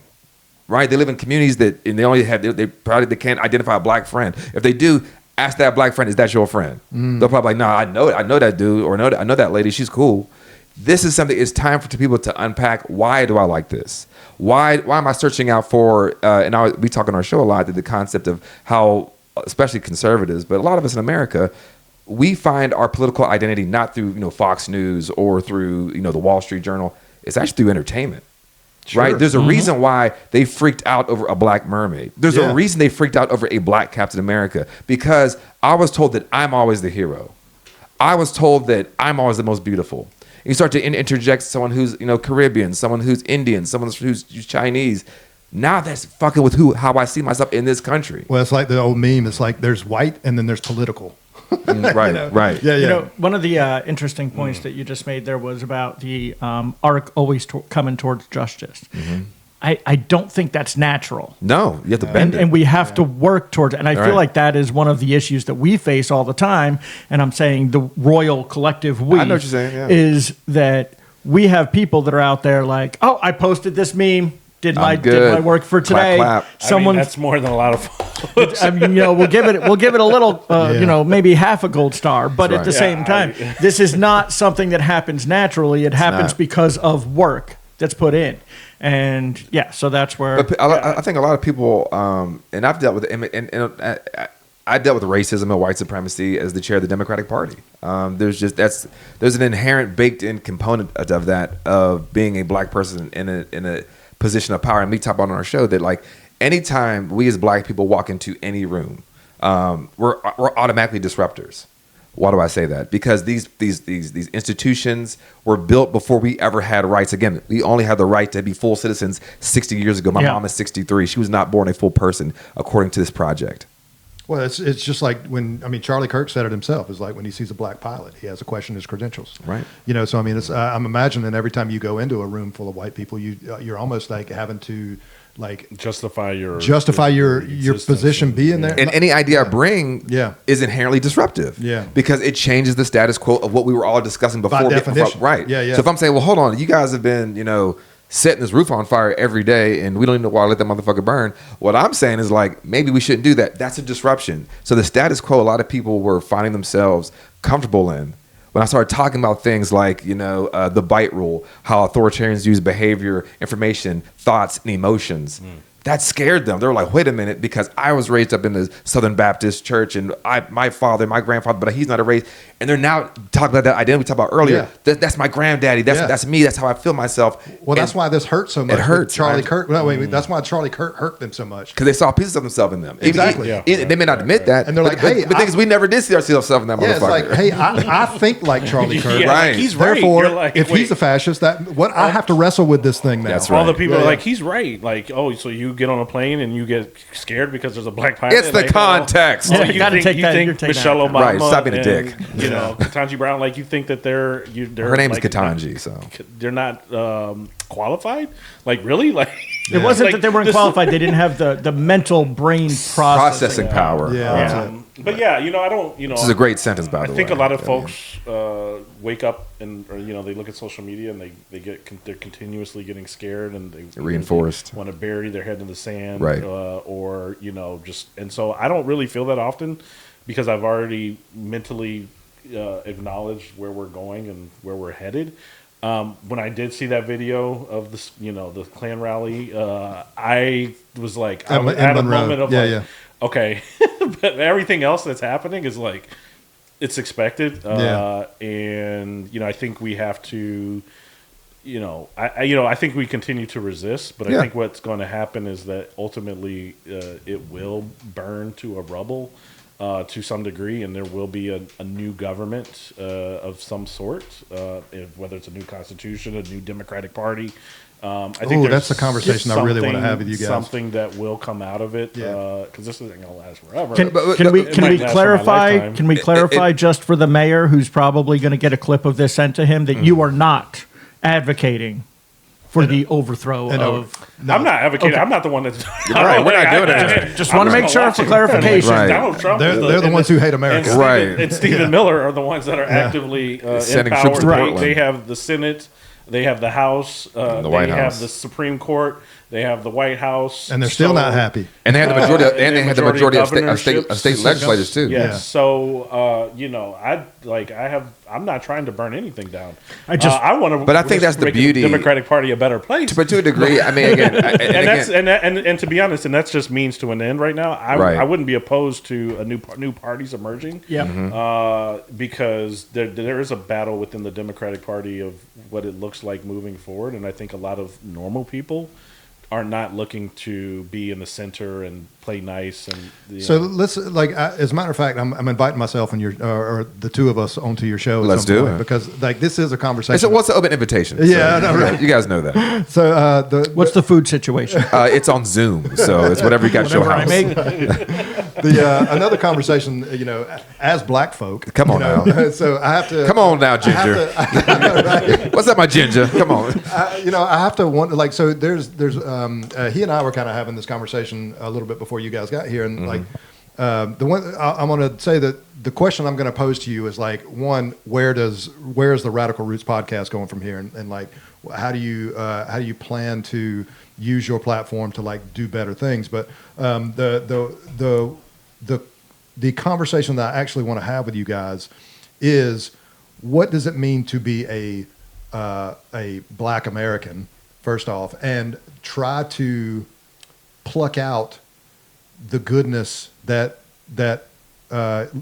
Right? They live in communities that, and they probably can't identify a black friend. If they do, ask that black friend, is that your friend? They'll probably like, no, I know that dude, or I know that lady, she's cool. This is something, it's time for people to unpack, why do I like this? Why am I searching out for, we talk on our show a lot, the concept of how, especially conservatives, but a lot of us in America, we find our political identity not through, Fox News or through, the Wall Street Journal. It's actually through entertainment. Sure. Right? There's a reason why they freaked out over a black mermaid. There's Yeah. a reason they freaked out over a black Captain America, because I was told that I'm always the hero. I was told that I'm always the most beautiful. You start to interject someone who's Caribbean, someone who's Indian, someone who's Chinese. Now that's fucking with how I see myself in this country. Well, it's like the old meme. It's like there's white and then there's political. Right, right. Yeah, yeah. One of the interesting points that you just made there was about the arc always coming towards justice. I don't think that's natural. No, you have to bend it. And we have to work towards it. And I feel Right. like that is one of the issues that we face all the time. And I'm saying the royal collective we I know what you're saying, yeah. is that we have people that are out there like, oh, I posted this meme. Did my good. work for Clap, today? clap. Someone, that's more than a lot of. I mean, we'll give it a little, maybe half a gold star. But That's at the right. same time, this is not something that happens naturally. It happens not. because of work that's put in, and so that's where. But I think a lot of people, and I've dealt with it, and I dealt with racism and white supremacy as the chair of the Democratic Party. There's an inherent baked-in component of that, of being a black person in a position of power. And we talk about on our show that, like, anytime we as black people walk into any room, we're automatically disruptors. Why do I say that? Because these institutions were built before we ever had rights. Again, we only had the right to be full citizens 60 years ago. My mom is 63. She was not born a full person according to this project. Well, it's just like Charlie Kirk said it himself. It's like when he sees a black pilot, he has to question his credentials. Right. So I mean, I'm imagining every time you go into a room full of white people, you're almost like having to justify your position being there. And any idea I bring is inherently disruptive. Yeah. Because it changes the status quo of what we were all discussing before. By definition. Right. Yeah. So if I'm saying, well, hold on, you guys have been, setting this roof on fire every day and we don't even know why to let that motherfucker burn. What I'm saying is like, maybe we shouldn't do that. That's a disruption. So the status quo, a lot of people were finding themselves comfortable in. When I started talking about things like, the bite rule, how authoritarians use behavior, information, thoughts, and emotions, that scared them. They were like, wait a minute, because I was raised up in the Southern Baptist church and my grandfather, but he's not a race. And they're now talking about that identity we talked about earlier. Yeah. That's my granddaddy. That's me. That's how I feel myself. Well, that's why this hurts so much. It hurts. Charlie Kirk. No, wait, that's why Charlie Kirk hurt them so much. Because they saw pieces of themselves in them. Exactly. They may not admit that. And they're like, hey. But the thing is, we never did see ourselves in that motherfucker. It's like, hey, I think like Charlie Kirk. Right. He's right. Therefore, You're like, if he's a fascist, I have to wrestle with this thing now. That's all right. the people Yeah, are yeah. like, he's right. Like, oh, so you get on a plane and you get scared because there's a black pilot. It's the like, context. Yeah, you you gotta think, take you that- think you're taking Michelle that. Obama, Right, stop being a and, dick. Ketanji Brown, like you think that they're Her name is like, Ketanji, so. they're not qualified. Like really, like It wasn't like, that they weren't this- qualified. They didn't have the mental brain Processing power. Yeah. But yeah, I don't. This is a great sentence, by the way. I think a lot of folks wake up and they look at social media and they're continuously getting scared and they Reinforced. want to bury their head in the sand, Right. Or and so I don't really feel that often because I've already mentally acknowledged where we're going and where we're headed. When I did see that video of this, the Klan rally, I was like, I had a Monroe. moment of Yeah. okay, but everything else that's happening is like, it's expected. And I think we have to, I think we continue to resist, but I think what's going to happen is that ultimately it will burn to a rubble. To some degree, and there will be a new government of some sort, whether it's a new constitution, a new Democratic Party. I think that's the conversation I really want to have with you guys. Something that will come out of it, because this isn't going to last forever. Can we might last for my clarify? lifetime. Can we clarify just for the mayor, who's probably going to get a clip of this sent to him, that you are not advocating for the overthrow of? I'm not advocating. Okay. I'm not the one that's. Right, we're not doing it. Just want to make sure for clarification. Right. Donald Trump. They're the ones who hate America. And Stephen Miller are the ones that are actively Sending in troops to power. Portland. They have the Senate. They have the House. the they White have House. the Supreme Court. They have the White House. And they're still not happy. And they had the majority. And they had the majority of state governorships. legislators too. Yes. Yeah. So I'm not trying to burn anything down. I want to. But I think that's the make beauty. the Democratic Party a better place. But to a degree, I mean, again, and to be honest, and that's just means to an end right now. Right. I wouldn't be opposed to a new parties emerging. Yeah. Because there is a battle within the Democratic Party of what it looks like moving forward, and I think a lot of normal people are not looking to be in the center and play nice. And So let's as a matter of fact, I'm inviting myself and or the two of us onto your show. Let's do it. because this is a conversation. So what's the open invitation? Yeah, I know, so, right? You guys know that. So What's the food situation? It's on Zoom, so it's whatever you got at your Whatever I house. make. another conversation, as black folk. Come on now. So I have to. Come on now, Ginger. What's up, my Ginger? Come on. I have to wonder. Like, so there's he and I were kind of having this conversation a little bit before you guys got here, and the one I'm going to say that the question I'm going to pose to you is like, one, where's the Radical Roots podcast going from here, and like, how do you plan to use your platform to like do better things? But the conversation that I actually want to have with you guys is, what does it mean to be a Black American, first off, and try to pluck out the goodness that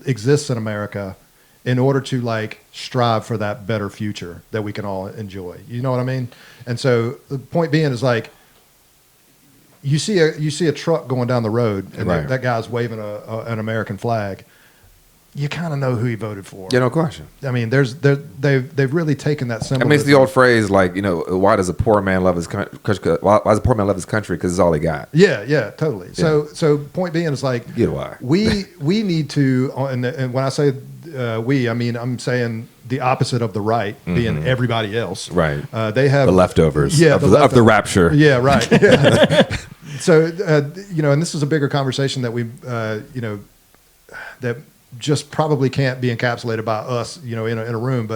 exists in America in order to like strive for that better future that we can all enjoy. You know what I mean? And so the point being is like, you see a truck going down the road, and Right. that guy's waving an American flag. You kind of know who he voted for. Yeah, no question. I mean, they've really taken that I symbolism. mean, it's the old phrase, like, why does a poor man love his country? Why does a poor man love his country? Because it's all he got. Yeah, totally. So point being is like, Get why. we need to, and when I say we, I mean I'm saying the opposite of the right, being everybody else. Right. They have The leftovers. Yeah, of the rapture. Yeah, right. Yeah. So and this is a bigger conversation that we that just probably can't be encapsulated by us, in a room.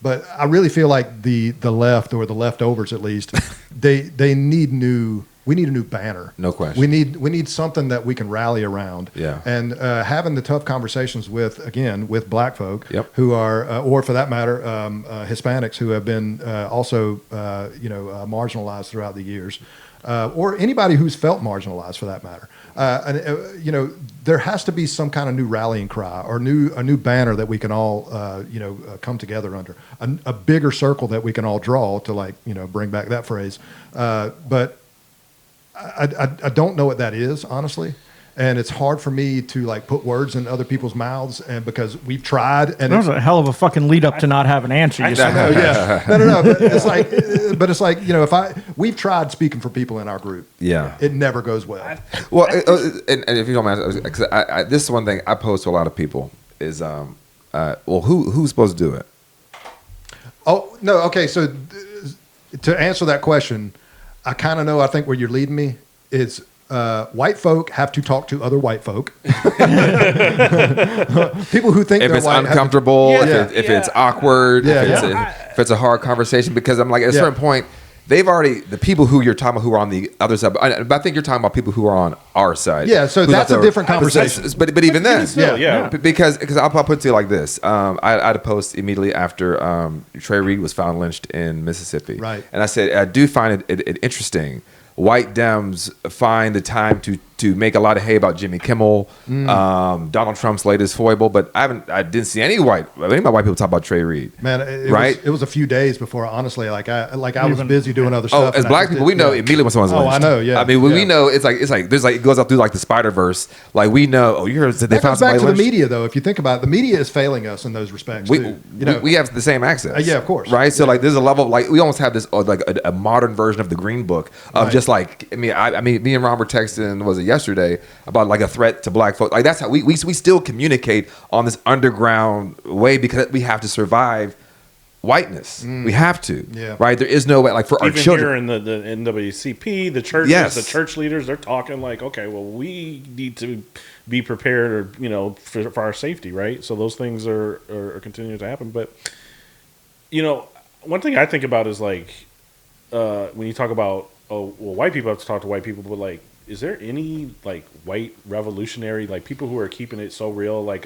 But I really feel like the left, or the leftovers at least, they need new. We need a new banner. No question. We need something that we can rally around. Yeah. And having the tough conversations with black folk Yep. who are, or for that matter, Hispanics who have been also marginalized throughout the years, or anybody who's felt marginalized for that matter. There has to be some kind of new rallying cry, or a new banner that we can all come together under, a bigger circle that we can all draw to bring back that phrase. But I don't know what that is, honestly. And it's hard for me to put words in other people's mouths, and because we've tried, and That was a hell of a fucking lead up to not have an answer. You said. no, yeah, no. But it's like we've tried speaking for people in our group. Yeah. It never goes well. Well, and if you don't mind, because this is one thing I pose to a lot of people is, who's supposed to do it? Oh no, okay. So to answer that question, I kind of know. I think where you're leading me is. White folk have to talk to other white folk. People who think If they're it's white uncomfortable, Yeah. if it's awkward, Yeah, if it's a hard conversation, because I'm like, at a certain point, the people who you're talking about who are on the other side, but I think you're talking about people who are on our side. Yeah, so Who's that's out a there- different conversation. But even then, Yeah. because I'll put it to you like this. I had a post immediately after Trey Reed was found lynched in Mississippi. Right. And I said, I do find it interesting. White Dems find the time to make a lot of hay about Jimmy Kimmel, Donald Trump's latest foible, but I didn't see any of my white people talk about Trey Reed. Man, it Right? was a few days before, honestly. I was busy doing other Oh, stuff. as and I black just people, we didn't- know immediately when someone's Oh, lynched. I know, yeah, I mean, when yeah. we know, it's like there's it goes out through like the Spider-Verse. Like we know, they That found goes back somebody to the lynched. media, though. If you think about it, the media is failing us in those respects too. We have the same access. Yeah, of course. Right? So Yeah. there's a level of we almost have this a modern version of the Green Book of Right. just I mean, me and Ron were texting, was it yesterday, about a threat to black folks. Like that's how we still communicate on this underground way because we have to survive whiteness. We have to. Yeah. Right? There is no way for our Even children. here in the NWCP, the churches, Yes. the church leaders, they're talking okay, well, we need to be prepared, or for our safety, right? So those things are continuing to happen. But one thing I think about is when you talk about white people have to talk to white people, but is there any white revolutionary people who are keeping it so real? We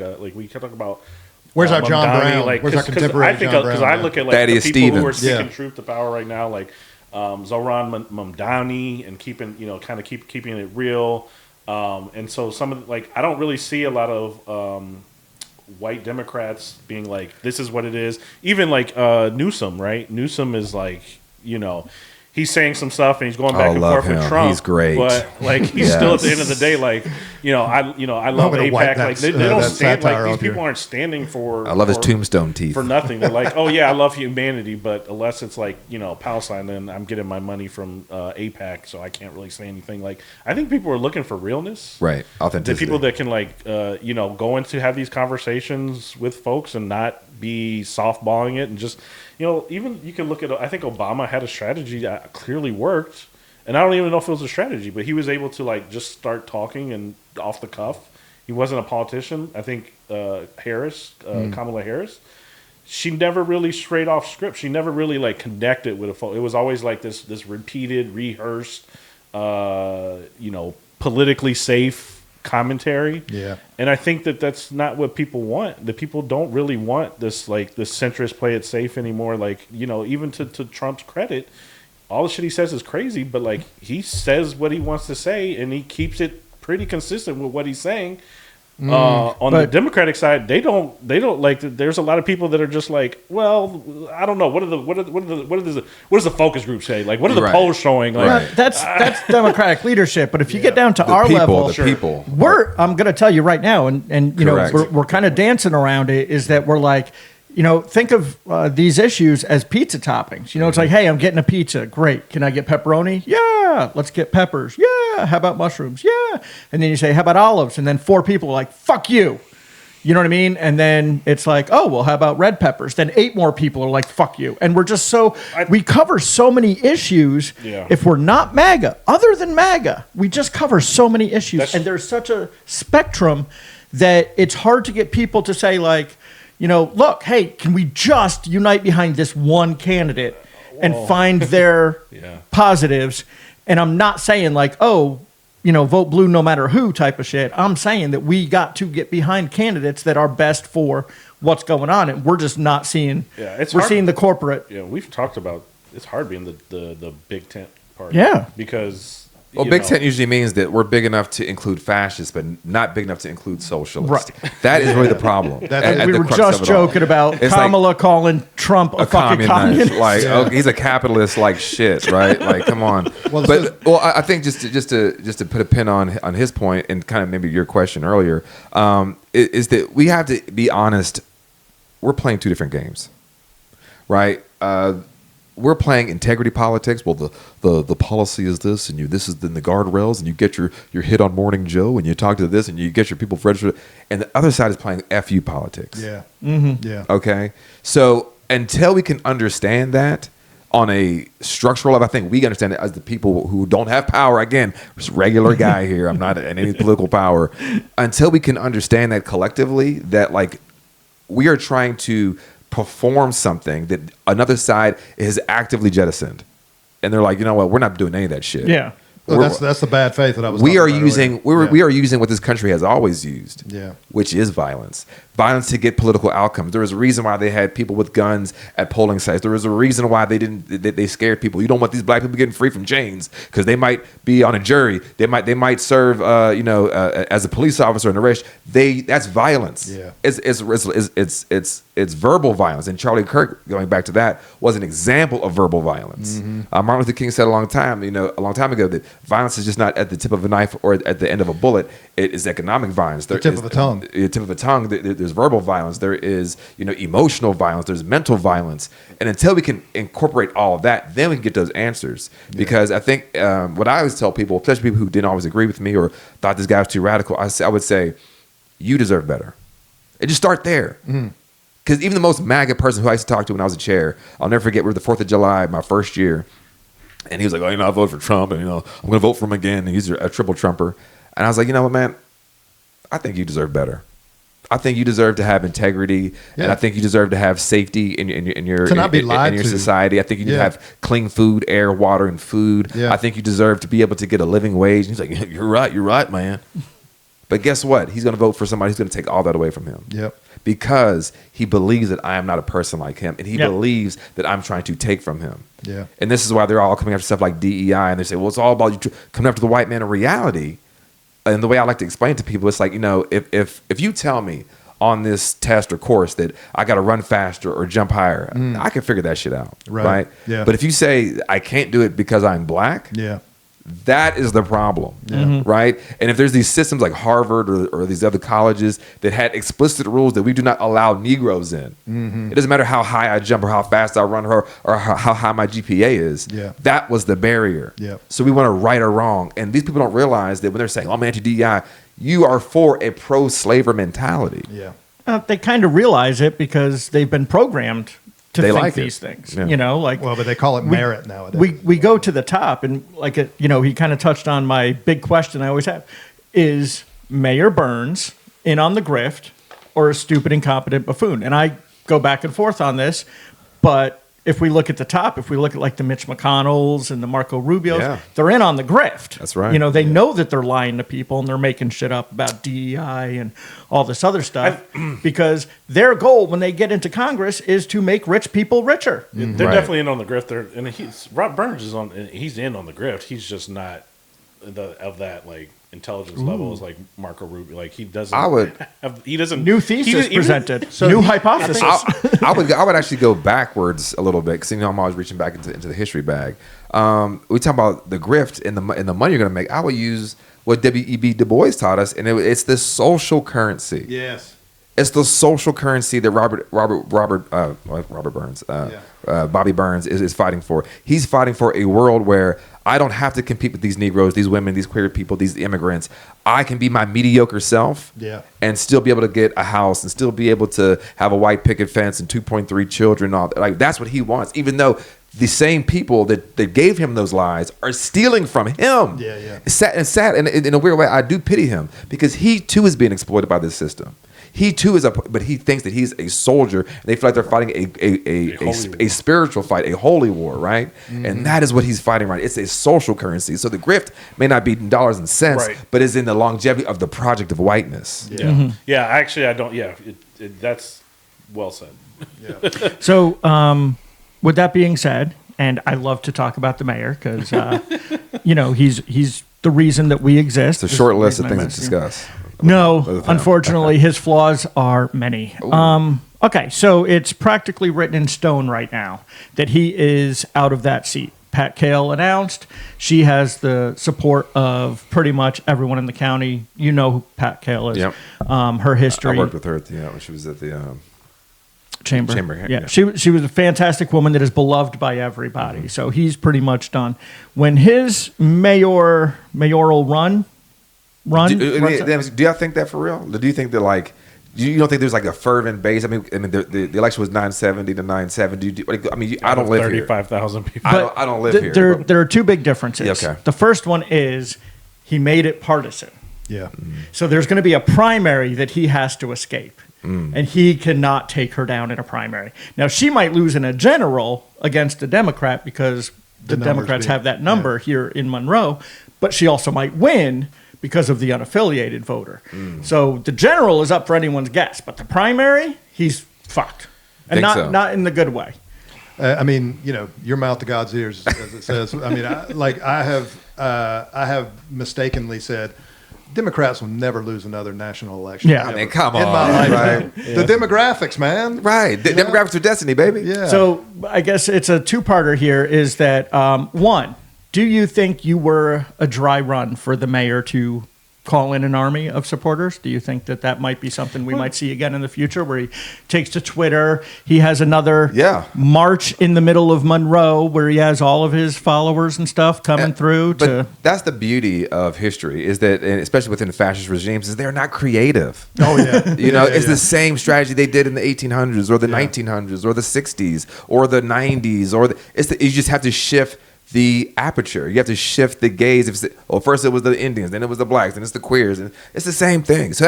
can talk about. Where's our John Mamdani, Brown? Where's our 'cause contemporary I think John because Brown? I look at Thaddeus the people who are Stevens. speaking Yeah. truth to power right now, Zoran Mamdani, and keeping keeping it real. And so some of I don't really see a lot of white Democrats being this is what it is. Even Newsom, right? Newsom is he's saying some stuff and he's going back and love forth with him. Trump. He's great. But he's still at the end of the day I love gonna wipe AIPAC. that, They don't that stand satire these off here. people aren't standing for. I love his for- tombstone teeth. for nothing. They're like, oh yeah, I love humanity, but unless it's Palestine, then I'm getting my money from AIPAC, so I can't really say anything. I think people are looking for realness. Right. The Authenticity. people that can go into have these conversations with folks and not be softballing it and just even you can look at. I think Obama had a strategy that clearly worked, and I don't even know if it was a strategy, but he was able to just start talking and off the cuff. He wasn't a politician. I think Kamala Harris, she never really straight off script. She never really connected with a folk. It was always this repeated, rehearsed, politically safe commentary. Yeah. And I think that's not what people want. The people don't really want this this centrist play it safe anymore. Even to Trump's credit, all the shit he says is crazy, but he says what he wants to say and he keeps it pretty consistent with what he's saying. On the Democratic side, they don't like. There's a lot of people that are just like, well, I don't know. What does the focus group say? Like, what are the polls showing? Like, Right. That's Democratic leadership. But if you get down to our level, people. I'm going to tell you right now, and you know, Correct. we're kind of dancing around it. Is that we're like, you know, think of these issues as pizza toppings. You know, it's like, hey, I'm getting a pizza. Great. Can I get pepperoni? Yeah. Let's get peppers. Yeah. How about mushrooms? Yeah. And then you say, how about olives? And then 4 people are like, fuck you. You know what I mean? And then it's like, oh, well, how about red peppers? Then 8 more people are like, fuck you. And we're just we cover so many issues. Yeah. If we're not MAGA, other than MAGA, we just cover so many issues. And there's such a spectrum that it's hard to get people to say, like, you know, look, hey, can we just unite behind this one candidate and find their positives? And I'm not saying like, oh, you know, vote blue no matter who type of shit. I'm saying that we got to get behind candidates that are best for what's going on. And we're just not seeing, we're seeing the corporate. Yeah, we've talked about, it's hard being the big tent party. Yeah. Because... Well, big tent usually means that we're big enough to include fascists, but not big enough to include socialists. Right. That is really the problem. We were just joking about Kamala calling Trump a fucking communist. Like, okay, he's a capitalist like shit, right? Like, come on. I think just to put a pin on his point and kind of maybe your question earlier, is that we have to be honest. We're playing 2 different games, right? We're playing integrity politics. Well, the policy is this, and this is in the guardrails, and you get your hit on Morning Joe, and you talk to this, and you get your people registered. And the other side is playing FU politics. Yeah. Mm-hmm. Yeah. Okay. So until we can understand that on a structural level, I think we understand it as the people who don't have power. Again, just regular guy here. I'm not in any political power. Until we can understand that collectively, that like we are trying to perform something that another side is actively jettisoned, and they're like, you know what, we're not doing any of that shit. Yeah. Well, that's the bad faith that I was. We are talking about using earlier. we are using what this country has always used, which is violence to get political outcomes. There was a reason why they had people with guns at polling sites. There was a reason why they scared people. You don't want these black people getting free from chains because they might be on a jury. They might serve as a police officer in arrest. That's violence. Yeah. It's verbal violence. And Charlie Kirk, going back to that, was an example of verbal violence. Martin Luther King said a long time ago that violence is just not at the tip of a knife or at the end of a bullet. It is economic violence. The tip of a tongue. The tip of a tongue. There's verbal violence. There is emotional violence. There's mental violence. And until we can incorporate all of that, then we can get those answers. Because I think what I always tell people, especially people who didn't always agree with me or thought this guy was too radical, I would say, you deserve better. And just start there. Because even the most MAGA person who I used to talk to when I was a chair, I'll never forget, we were the 4th of July, my first year. And he was like, oh, I voted for Trump, and I'm going to vote for him again. And he's a triple Trumper. And I was like, you know what, man? I think you deserve better. I think you deserve to have integrity, and I think you deserve to have safety in your to not be lied in your to. society. I think you need to have clean food, air, water, and food. Yeah. I think you deserve to be able to get a living wage. And he's like, you're right, man. But guess what? He's going to vote for somebody who's going to take all that away from him. Yep. Because he believes that I am not a person like him, and he believes that I'm trying to take from him. Yeah. And this is why they're all coming after stuff like DEI, and they say, well, it's all about you coming after the white man. In reality, and the way I like to explain it to people, it's like, if you tell me on this test or course that I got to run faster or jump higher, I can figure that shit out. Right? Yeah. But if you say I can't do it because I'm black, that is the problem, right? And if there's these systems like Harvard or these other colleges that had explicit rules that we do not allow Negroes in, it doesn't matter how high I jump or how fast I run or how high my GPA is. That was the barrier. So we want to right or wrong. And these people don't realize that when they're saying, oh, I'm anti-DEI, you are for a pro-slaver mentality. They kind of realize it because they've been programmed to think these things, well, but they call it merit nowadays. We go to the top, and he kind of touched on my big question I always have: is Mayor Burns in on the grift or a stupid, incompetent buffoon? And I go back and forth on this, but if we look at the top, if we look at like the Mitch McConnells and the Marco Rubios, they're in on the grift. That's right. They know that they're lying to people and they're making shit up about DEI and all this other stuff because their goal when they get into Congress is to make rich people richer. They're definitely in on the grift. Rob Burns is on. He's in on the grift. He's just not of that like intelligence level is like Marco Rubio. Like he doesn't. He doesn't. New thesis presented. So New hypothesis. I would actually go backwards a little bit because I'm always reaching back into the history bag. We talk about the grift and the money you're going to make. I would use what W.E.B. Du Bois taught us, and it's the social currency. Yes. It's the social currency that Robert Burns, Bobby Burns is fighting for. He's fighting for a world where I don't have to compete with these Negroes, these women, these queer people, these immigrants. I can be my mediocre self and still be able to get a house and still be able to have a white picket fence and 2.3 children. All like that's what he wants, even though the same people that gave him those lies are stealing from him. It's sad, and in a weird way, I do pity him because he too is being exploited by this system. He too is but he thinks that he's a soldier, and they feel like they're fighting a spiritual fight, a holy war, right? Mm-hmm. And that is what he's fighting, right? It's a social currency. So the grift may not be in dollars and cents, but is in the longevity of the project of whiteness. Yeah, yeah. Actually, I don't. Yeah, that's well said. Yeah. So, with that being said, and I love to talk about the mayor because he's the reason that we exist. It's a short list of things to discuss. No, unfortunately, his flaws are many. Okay, so it's practically written in stone right now that he is out of that seat. Pat Cale announced. She has the support of pretty much everyone in the county. You know who Pat Cale is. Yep. Her history. I worked with her when she was at the chamber. Yeah. She was a fantastic woman that is beloved by everybody. Mm-hmm. So he's pretty much done. When his mayoral run. Do y'all think that for real? Do you think that like you don't think there's like a fervent base? I mean, the election was 970 to 970. I don't live here. 35,000 people. I don't live here. There are two big differences. Okay. The first one is he made it partisan. Yeah. Mm. So there's going to be a primary that he has to escape, and he cannot take her down in a primary. Now she might lose in a general against a Democrat because the Democrats have that number here in Monroe, but she also might win because of the unaffiliated voter. So the general is up for anyone's guess, but the primary, he's fucked. And not in the good way. I mean, your mouth to God's ears, as it says. I mean, I have mistakenly said, Democrats will never lose another national election. Yeah. Ever. I mean, come on. In my life. Right? The demographics, man. Right. Demographics are destiny, baby. Yeah. So I guess it's a two-parter here is that, one, do you think you were a dry run for the mayor to call in an army of supporters? Do you think that might be something we might see again in the future where he takes to Twitter? He has another march in the middle of Monroe where he has all of his followers and stuff coming through. But that's the beauty of history is that, and especially within fascist regimes, is they're not creative. Oh, yeah. It's the same strategy they did in the 1800s or the 1900s or the 60s or the 90s. You just have to shift the aperture. You have to shift the gaze. First it was the Indians, then it was the blacks, then it's the queers, and it's the same thing. So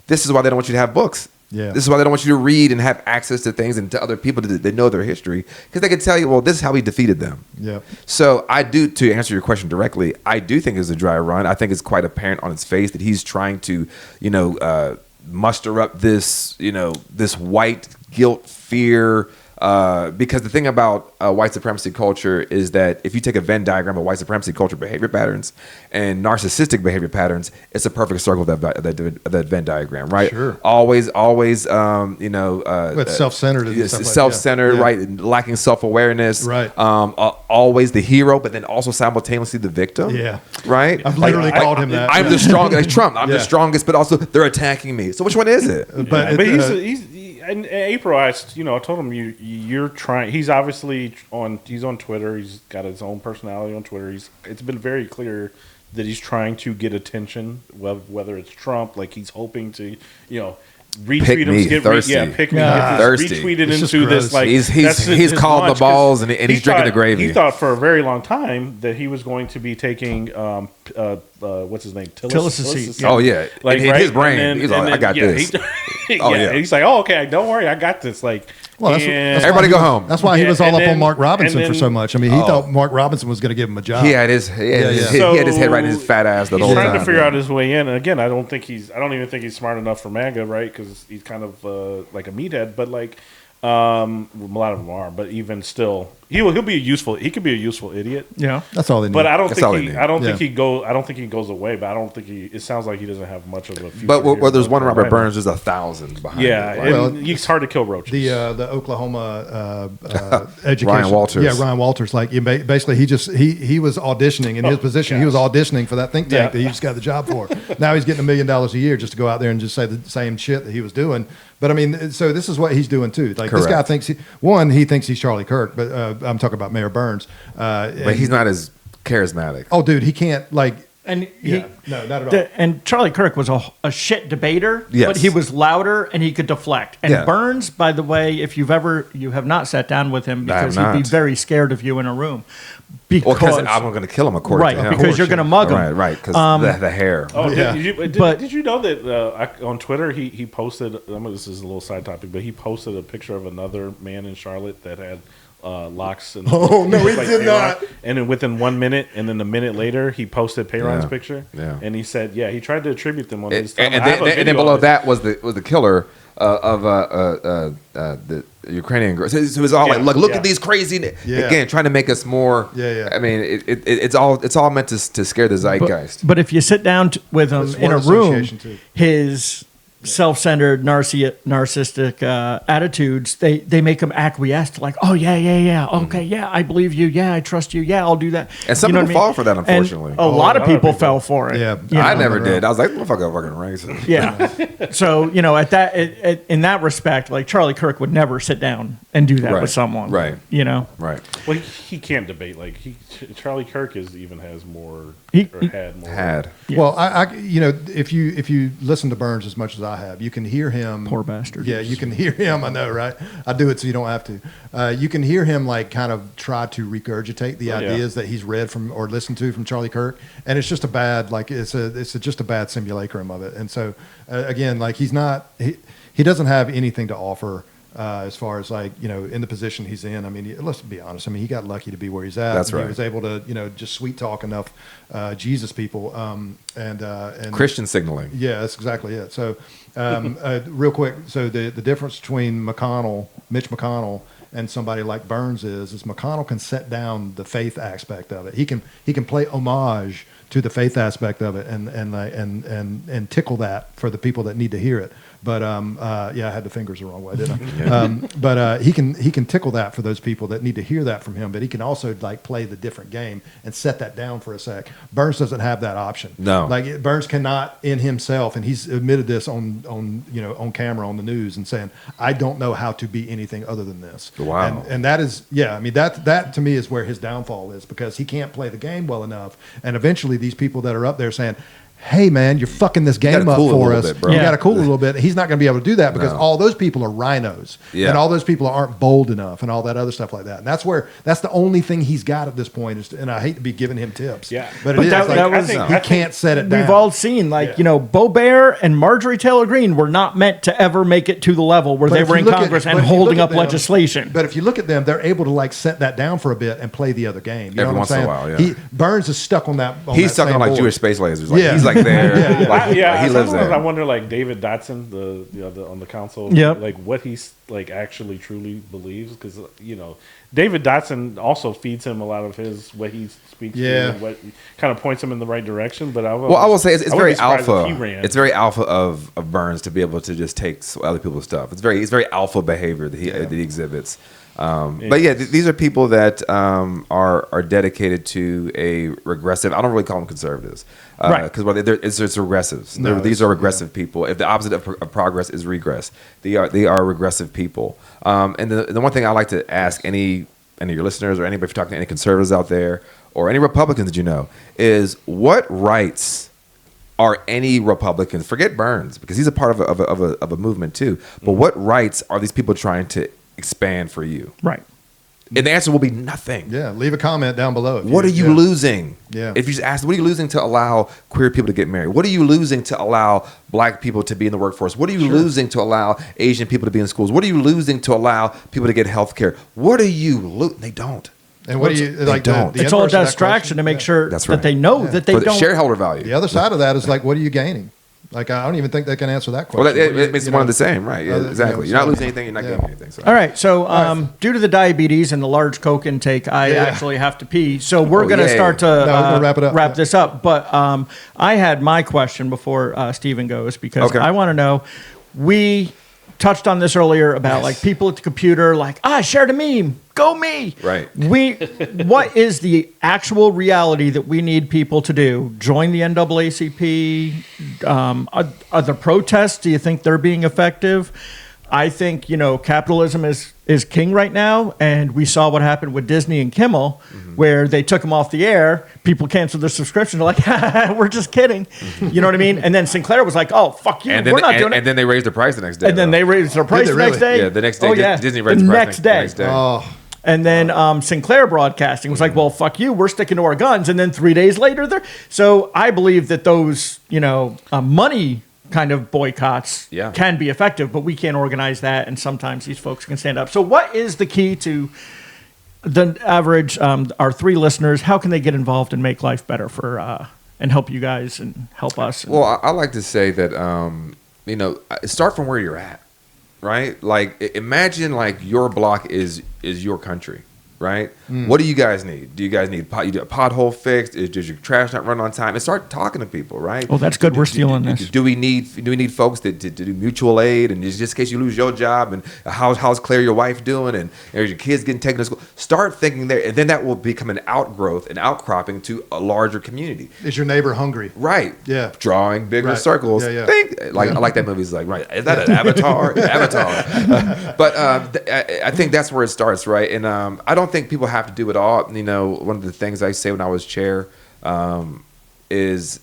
this is why they don't want you to have books. Yeah. This is why they don't want you to read and have access to things and to other people that know their history because they can tell you, well, this is how we defeated them. Yeah. So I do, to answer your question directly, I do think it's a dry run. I think it's quite apparent on his face that he's trying to, muster up this, this white guilt, fear. Because the thing about white supremacy culture is that if you take a Venn diagram of white supremacy culture behavior patterns and narcissistic behavior patterns, it's a perfect circle of that Venn diagram, right? Sure. Always, with self-centered, self-centered, right? Lacking self-awareness, right? Always the hero, but then also simultaneously the victim, right? I've literally called him that. I'm the strongest, like Trump. I'm the strongest, but also they're attacking me. So which one is it? But he's in April, I told him you're trying. He's obviously he's on Twitter. He's got his own personality on Twitter. It's been very clear that he's trying to get attention, whether it's Trump, like he's hoping to, retweet him, pick me, retweeted into this. Like he's called the balls and he's drinking the gravy. He thought for a very long time that he was going to be taking what's his name, Tillis. Oh yeah, like in his brain, he's like, I got this. He's like, oh okay, don't worry, I got this. Like, that's everybody go home. That's why he was all up on Mark Robinson for so much. I mean, he thought Mark Robinson was going to give him a job. He had his head right in his fat ass the whole time. He's trying to figure out his way in. And again, I don't even think he's smart enough for MAGA, right? Because he's kind of like a meathead. But like, a lot of them are. But even still, he'll be useful. He could be a useful idiot. Yeah. That's all they need. But I don't That's all they think need. I don't think Yeah. he goes away. But I don't think he. It sounds like he doesn't have much of a future. But here where there's in one Robert Atlanta. Burns, there's 1,000 behind. Yeah, it. and Well, it's hard to kill roaches. the Oklahoma education. Ryan Walters. Yeah, Ryan Walters. Like basically, he was auditioning in his position. He was auditioning for that think tank that he just got the job for. Now he's getting $1 million a year just to go out there and just say the same shit that he was doing. But I mean, so this is what he's doing too. Like this guy Correct. thinks he thinks he's Charlie Kirk, but I'm talking about Mayor Burns. But he's not as charismatic. Oh, dude, he can't like. And No, not at all. and Charlie Kirk was a shit debater, Yes. but he was louder and he could deflect. And Yeah. Burns, by the way, if you have not sat down with him I have because he'd be not. very scared of you in a room. Well, Because because I'm going to kill him, according right, to him. because you're going to mug him. Right, because the hair. Oh, Yeah. did you know that on Twitter he posted? This is a little side topic, but he posted a picture of another man in Charlotte that had locks. And Oh, no, he like did Parron. not. And then within 1 minute, and then a minute later, he posted Parron's Yeah. picture. Yeah. And he said, he tried to attribute them on his. And, I have a then video below of it. that was the killer of the Ukrainian girl. So it was all Yeah, like, look yeah. at these crazy. Yeah. Again, trying to make us more. Yeah. I mean, it's all meant to scare the zeitgeist. But if you sit down with him It's in a word room, association, too. his self-centered, narcissistic attitudes, they make him acquiesce to like, oh, yeah, okay, yeah, I believe you, yeah, I trust you, yeah, I'll do that. And some You know people what I mean? fall for that, And unfortunately. a lot of a lot of people people. fell for it. Yeah. you I know? never did. I was like, motherfucker, fucking racist. Yeah. So, at that, in that respect, like Charlie Kirk would never sit down and do that Right. with someone. Right. Right. Well, he can't debate. Like Charlie Kirk even has more. He- Had more. Had. Yeah. Well, I if you listen to Burns as much as I have, you can hear him. Poor bastard. Yeah, you can hear him. I know, right? I do it so you don't have to. You can hear him like kind of try to regurgitate the Oh, yeah. ideas that he's read from or listened to from Charlie Kirk, and it's just a bad just a bad simulacrum of it. And so again, like he doesn't have anything to offer. As far as like in the position he's in, I mean, let's be honest. I mean, he got lucky to be where he's at. That's and right. He was able to just sweet talk enough Jesus people and Christian signaling. yeah, that's exactly it. So, real quick, so the difference between Mitch McConnell, and somebody like Burns is McConnell can set down the faith aspect of it. He can play homage to the faith aspect of it and tickle that for the people that need to hear it. But I had the fingers the wrong way, didn't I? But he can tickle that for those people that need to hear that from him. But he can also like play the different game and set that down for a sec. Burns doesn't have that option. No. Like Burns cannot in himself, and he's admitted this on camera on the news and saying, I don't know how to be anything other than this. Wow. And that is I mean that to me is where his downfall is, because he can't play the game well enough. And eventually these people that are up there saying, hey man, you're fucking this game gotta up cool it a for little us. bit, bro. You Yeah. got to cool it a little bit. He's not going to be able to do that because No. all those people are rhinos, Yeah. and all those people aren't bold enough, and all that other stuff like that. And that's the only thing he's got at this point. And I hate to be giving him tips, Yeah. but, But it is that- like, that was- he I think- can't set it down. We've all seen, like, Bo Bear and Marjorie Taylor Greene were not meant to ever make it to the level where But they if were you in look at- Congress but and if you holding look up at them- legislation. But if you look at them, they're able to like set that down for a bit and play the other game. You know Every what once I'm in saying? a while, yeah. Burns is stuck on that. He's that stuck same on like board. Jewish space lasers. Like Yeah. he's like there. Yeah. Like, he lives sometimes I there. wonder, like David Dotson, the on the council, Yep. like what he's like actually truly believes, because David Dotson also feeds him a lot of what he speaks Yeah. to, and what kind of points him in the right direction. But I will say it's I wouldn't very be surprised if alpha. he ran. It's very alpha of Burns to be able to just take other people's stuff. It's very alpha behavior that he exhibits. But yeah, these are people that are dedicated to a regressive. I don't really call them conservatives, Right. Because it's regressives. No, These are regressive people. If the opposite of progress is regress, they are regressive people. And the one thing I like to ask any of your listeners or anybody, if you're talking to any conservatives out there or any Republicans that you know, is what rights are any Republicans? Forget Burns, because he's a part of a movement too. But what rights are these people trying to expand for you? Right. And the answer will be nothing. Yeah, leave a comment down below. What are you losing? Yeah. If you just ask, what are you losing to allow queer people to get married? What are you losing to allow black people to be in the workforce? What are you losing to allow Asian people to be in schools? What are you losing to allow people to get health care? What are you losing? They don't. And what do you They like? don't. The It's all inverse of that distraction question? to make Yeah. sure That's that right. they know that they For the don't. shareholder value. The other side of that is like, what are you gaining? Like, I don't even think they can answer that question. Well, it You makes know, one and the same, right? Yeah, exactly. You're not losing anything. You're not Yeah. gaining anything. So. All right. So, due to the diabetes and the large Coke intake, I Yeah. actually have to pee. So we're Oh, going to yay. start to No, we're gonna wrap it up. Wrap Yeah. this up. But I had my question before Steven goes because Okay. I want to know. We touched on this earlier about like people at the computer, like I shared a meme, go me. Right. What is the actual reality that we need people to do? Join the NAACP? Are the protests? Do you think they're being effective? I think capitalism is king right now, and we saw what happened with Disney and Kimmel, where they took them off the air. People canceled their subscription. They're like, "We're just kidding," you know what I mean? And then Sinclair was like, "Oh, fuck you, And then, we're not doing it." and then they raised the price the next day. And then though. they raised their price they the next really? day. Yeah, the next day. Oh, yeah. Disney raised the the price next day. The next day. Oh, And then Sinclair Broadcasting was like, "Well, fuck you, we're sticking to our guns." And then 3 days later, they're so I believe that those money kind of boycotts Yeah. can be effective, but we can't organize that, and sometimes these folks can stand up. So, what is the key to the average our three listeners? How can they get involved and make life better for and help you guys and help us? Well, I like to say that start from where you're at, right? Like imagine like your block is your country, right? What do you guys need? Do you guys need a pothole fixed? Does your trash not run on time? And start talking to people, right? Oh, that's good. We're stealing this. Do we need folks to do mutual aid and just in case you lose your job and how's Claire your wife doing and are your kids getting taken to school? Start thinking there, and then that will become an outgrowth, an outcropping to a larger community. is your neighbor hungry? Right. Yeah. Drawing bigger Right. circles. Yeah, yeah. Think like I like that movie. It's like right. Is that an avatar? Avatar. But I think that's where it starts, right? And I don't think people have to do it all. One of the things I say when I was chair is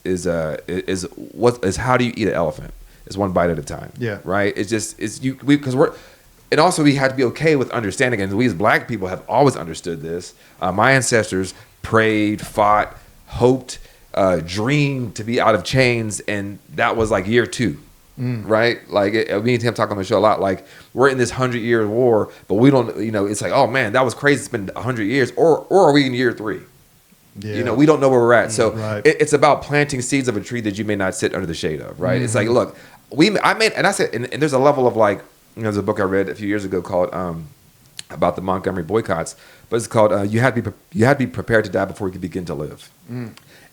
how do you eat an elephant? It's one bite at a time. Yeah. Right. Because we're. And also, we have to be okay with understanding. And we as black people have always understood this. My ancestors prayed, fought, hoped, dreamed to be out of chains, and that was like year 2, right? Like me and Tim talk on the show a lot. Like we're in this 100-year war, but we don't. It's like, oh man, that was crazy. It's been 100 years, or are we in year 3? Yeah. We don't know where we're at. So Right. it's about planting seeds of a tree that you may not sit under the shade of, right? It's like, look, I said, and there's a level of like. There's a book I read a few years ago called about the Montgomery boycotts, but it's called "You Had to Be Prepared to Die Before You Could Begin to Live."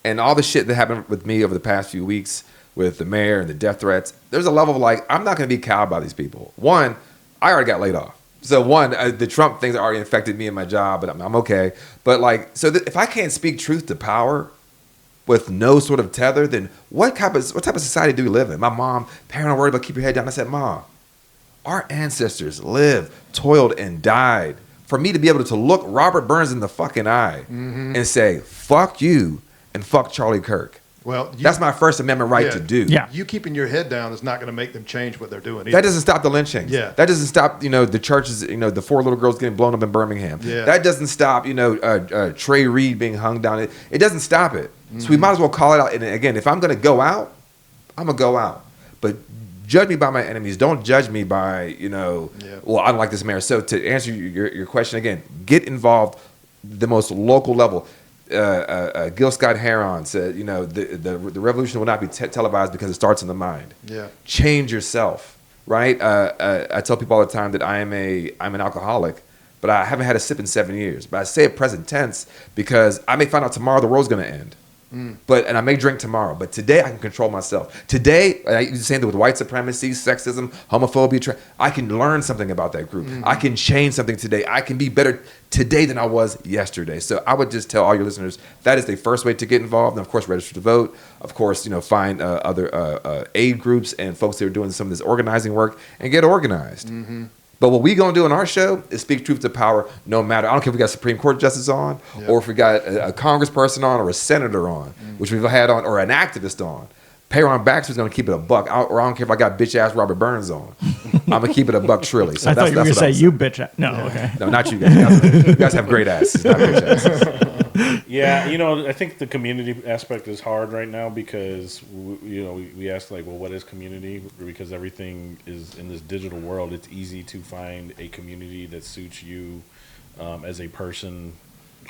And all the shit that happened with me over the past few weeks with the mayor and the death threats, there's a level of like I'm not going to be cowed by these people. One, I already got laid off, so the Trump things already affected me and my job, but I'm okay. But like, so if I can't speak truth to power with no sort of tether, then what type of society do we live in? My mom, Parron, worried about keep your head down. I said, Mom, our ancestors lived, toiled, and died for me to be able to look Robert Burns in the fucking eye and say, fuck you and fuck Charlie Kirk. Well, That's my First Amendment right to do. Yeah. You keeping your head down is not going to make them change what they're doing. Either. That doesn't stop the lynchings. Yeah. That doesn't stop, the churches, the 4 little girls getting blown up in Birmingham. Yeah. That doesn't stop, Trey Reed being hung down. It doesn't stop it. So we might as well call it out. And again, if I'm going to go out, I'm going to go out. But judge me by my enemies. Don't judge me by, well, I don't like this mayor. So to answer your question again, get involved the most local level. Gil Scott-Heron said, the revolution will not be televised because it starts in the mind. Yeah. Change yourself, right? I tell people all the time that I'm an alcoholic, but I haven't had a sip in 7 years. But I say it present tense because I may find out tomorrow the world's going to end. And I may drink tomorrow, but today I can control myself. Today, you're saying that with white supremacy, sexism, homophobia, I can learn something about that group. I can change something today. I can be better today than I was yesterday. So I would just tell all your listeners that is the first way to get involved. And of course, register to vote. Of course, find other aid groups and folks that are doing some of this organizing work and get organized. But what we gonna do on our show is speak truth to power, no matter. I don't care if we got Supreme Court justice on, or if we got a congressperson on, or a senator on, which we've had on, or an activist on. Parron Baxter's gonna keep it a buck, or I don't care if I got bitch ass Robert Burns on. I'm gonna keep it a buck trilly. So I thought you were going to what say I'm you bitch. No, okay. No, not you guys. You guys have great asses, not bitch asses. Yeah, I think the community aspect is hard right now because we ask like, well, what is community? Because everything is in this digital world. It's easy to find a community that suits you as a person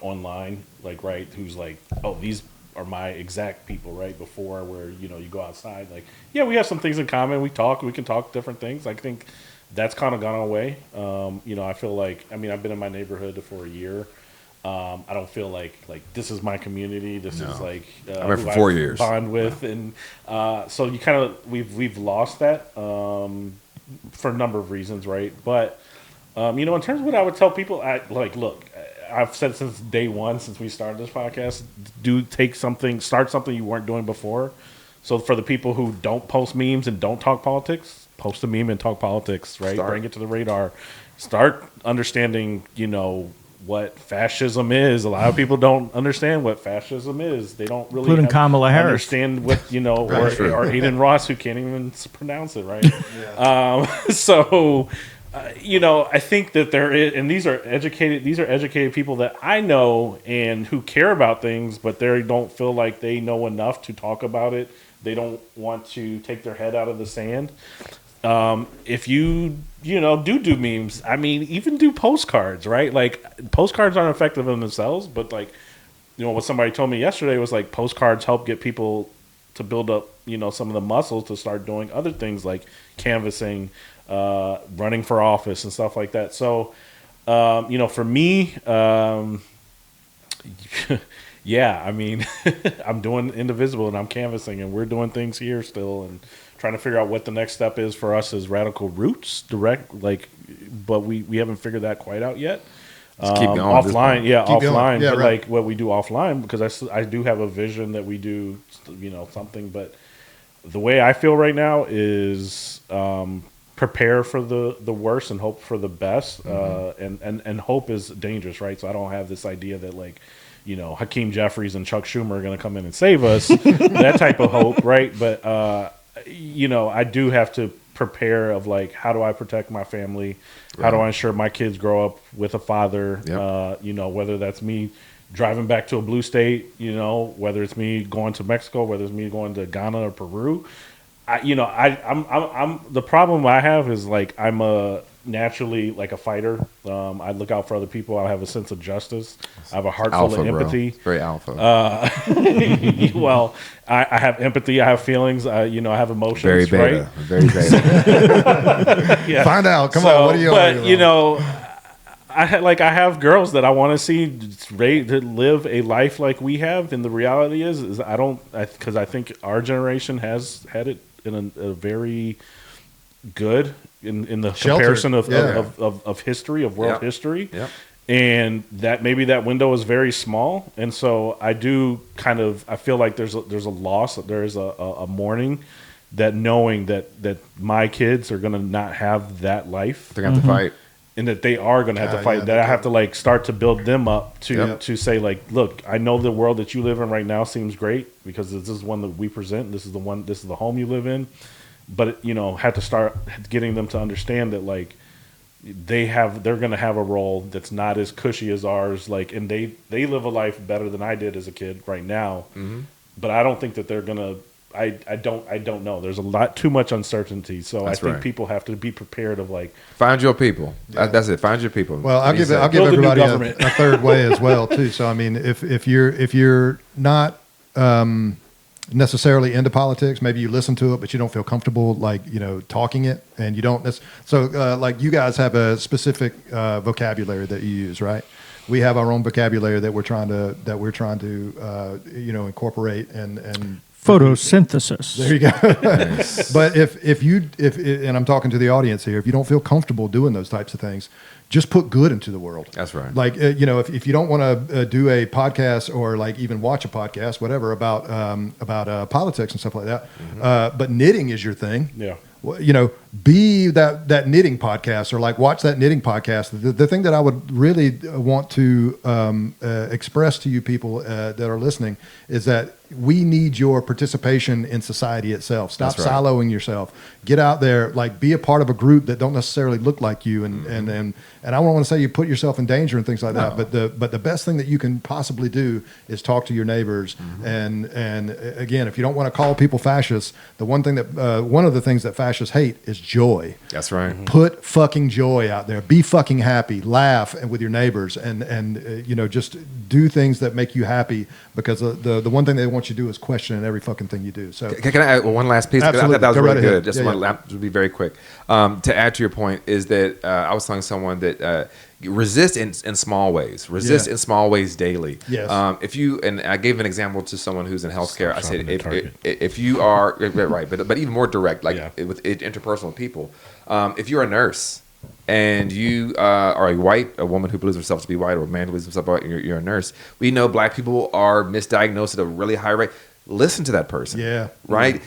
online, like right, who's like, oh, these are my exact people, right? Before where, you go outside, like, yeah, we have some things in common. We can talk different things. I think that's kind of gone away. I feel like, I've been in my neighborhood for a year. I don't feel like this is my community. This is like I'm here for 4 years. Bond with, and so you kind of we've lost that for a number of reasons, right? But in terms of what I would tell people, look, I've said since day one, since we started this podcast, start something you weren't doing before. So for the people who don't post memes and don't talk politics, post a meme and talk politics, right? Bring it to the radar. Start understanding, what fascism is. A lot of people don't understand what fascism is. They don't really including Kamala Harris. Understand what, or Aiden Ross, who can't even pronounce it, right? I think that there is, and these are educated people that I know and who care about things, but they don't feel like they know enough to talk about it. They don't want to take their head out of the sand. If you do memes, even do postcards, right? Like, postcards aren't effective in themselves, but what somebody told me yesterday was like postcards help get people to build up, some of the muscles to start doing other things like canvassing, running for office and stuff like that. So, for me, yeah, I'm doing Indivisible and I'm canvassing and we're doing things here still and trying to figure out what the next step is for us as Radical Roots but we haven't figured that quite out yet. Just keep going. Offline, Keep offline, going. Yeah, but right. what we do offline, because I do have a vision that we do, something, but the way I feel right now is prepare for the worst and hope for the best. And hope is dangerous, right? So I don't have this idea that Hakeem Jeffries and Chuck Schumer are going to come in and save us, that type of hope, right? But I do have to prepare of how do I protect my family? Right. How do I ensure my kids grow up with a father? Yep. Whether that's me driving back to a blue state, whether it's me going to Mexico, whether it's me going to Ghana or Peru. I'm the problem I have is I'm a naturally a fighter. I look out for other people. I have a sense of justice. I have a heart full of empathy. Bro. Very alpha. Well, I have empathy. I have feelings. I have emotions. Very beta. Right? Very beta. Yeah. Find out. Come on. What are you? But I have girls that I want to see ready to live a life like we have, and the reality is because I think our generation has had it in a very good in the Sheltered. comparison of history, of world history. Yep. And that maybe that window is very small, and so I do I feel like there's a loss, there is a mourning, that knowing that my kids are going to not have that life. They're going to have to fight. And that they are going to have to fight. That I have to start to build them up to say look, I know the world that you live in right now seems great because this is one that we present. This is the home you live in. But have to start getting them to understand that they're going to have a role that's not as cushy as ours. And they live a life better than I did as a kid right now. Mm-hmm. But I don't think that they're going to. I don't know. There's a lot too much uncertainty, so I think people have to be prepared of find your people. Yeah. That's it. Find your people. Well, I'll give everybody a third way as well too. So if you're not necessarily into politics, maybe you listen to it, but you don't feel comfortable talking it, and you don't. So you guys have a specific vocabulary that you use, right? We have our own vocabulary that we're trying to incorporate and photosynthesis. There you go. Nice. But if and I'm talking to the audience here, if you don't feel comfortable doing those types of things, just put good into the world. That's right. If you don't want to do a podcast or even watch a podcast, whatever about politics and stuff like that, but knitting is your thing. Yeah. Be that knitting podcast or watch that knitting podcast. The thing that I would really want to express to you people that are listening is that we need your participation in society itself. Stop siloing yourself. Get out there, be a part of a group that don't necessarily look like you. And I don't want to say you put yourself in danger and things like that. But the best thing that you can possibly do is talk to your neighbors. And again, if you don't want to call people fascists, one of the things that fascists hate is is joy. That's right. Put fucking joy out there. Be fucking happy. Laugh with your neighbors, and you know, just do things that make you happy. Because the one thing they want you to do is question every fucking thing you do. So Can I add one last piece? Absolutely. I thought that was Go really right ahead. good. Just Yeah, one yeah. lap to be very quick. To add to your point is that I was telling someone that resist in small ways. Resist Yeah. in small ways daily. Yes. If you, and I gave an example to someone who's in healthcare. I said, shopping at Target. if you are right, but even more direct, like Yeah. with interpersonal people, if you're a nurse and you are a woman who believes herself to be white, or a man who believes himself to be white, and you're a nurse, we know black people are misdiagnosed at a really high rate. Listen to that person. Yeah. Right.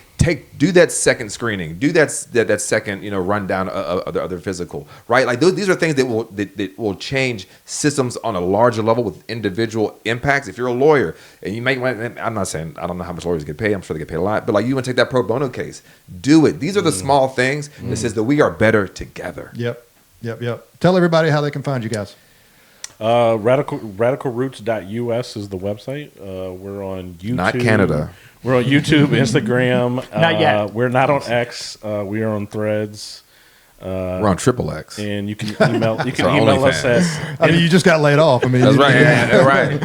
Do that second screening. Do that second rundown of their physical. Right. Like these are things that will change systems on a larger level with individual impacts. If you're a lawyer and you I'm not saying I don't know how much lawyers get paid. I'm sure they get paid a lot. But like you want to take that pro bono case, do it. These are the small things that says that we are better together. Yep. Tell everybody how they can find you guys. Radicalroots.us is the website. We're on YouTube. Not Canada. We're on YouTube, Instagram. Not yet. We're not on X. We are on Threads. We're on XXX. And you can email. You can our email us OnlyFans. at. I mean, you just got laid off. I mean, That's right. Yeah, right. Parron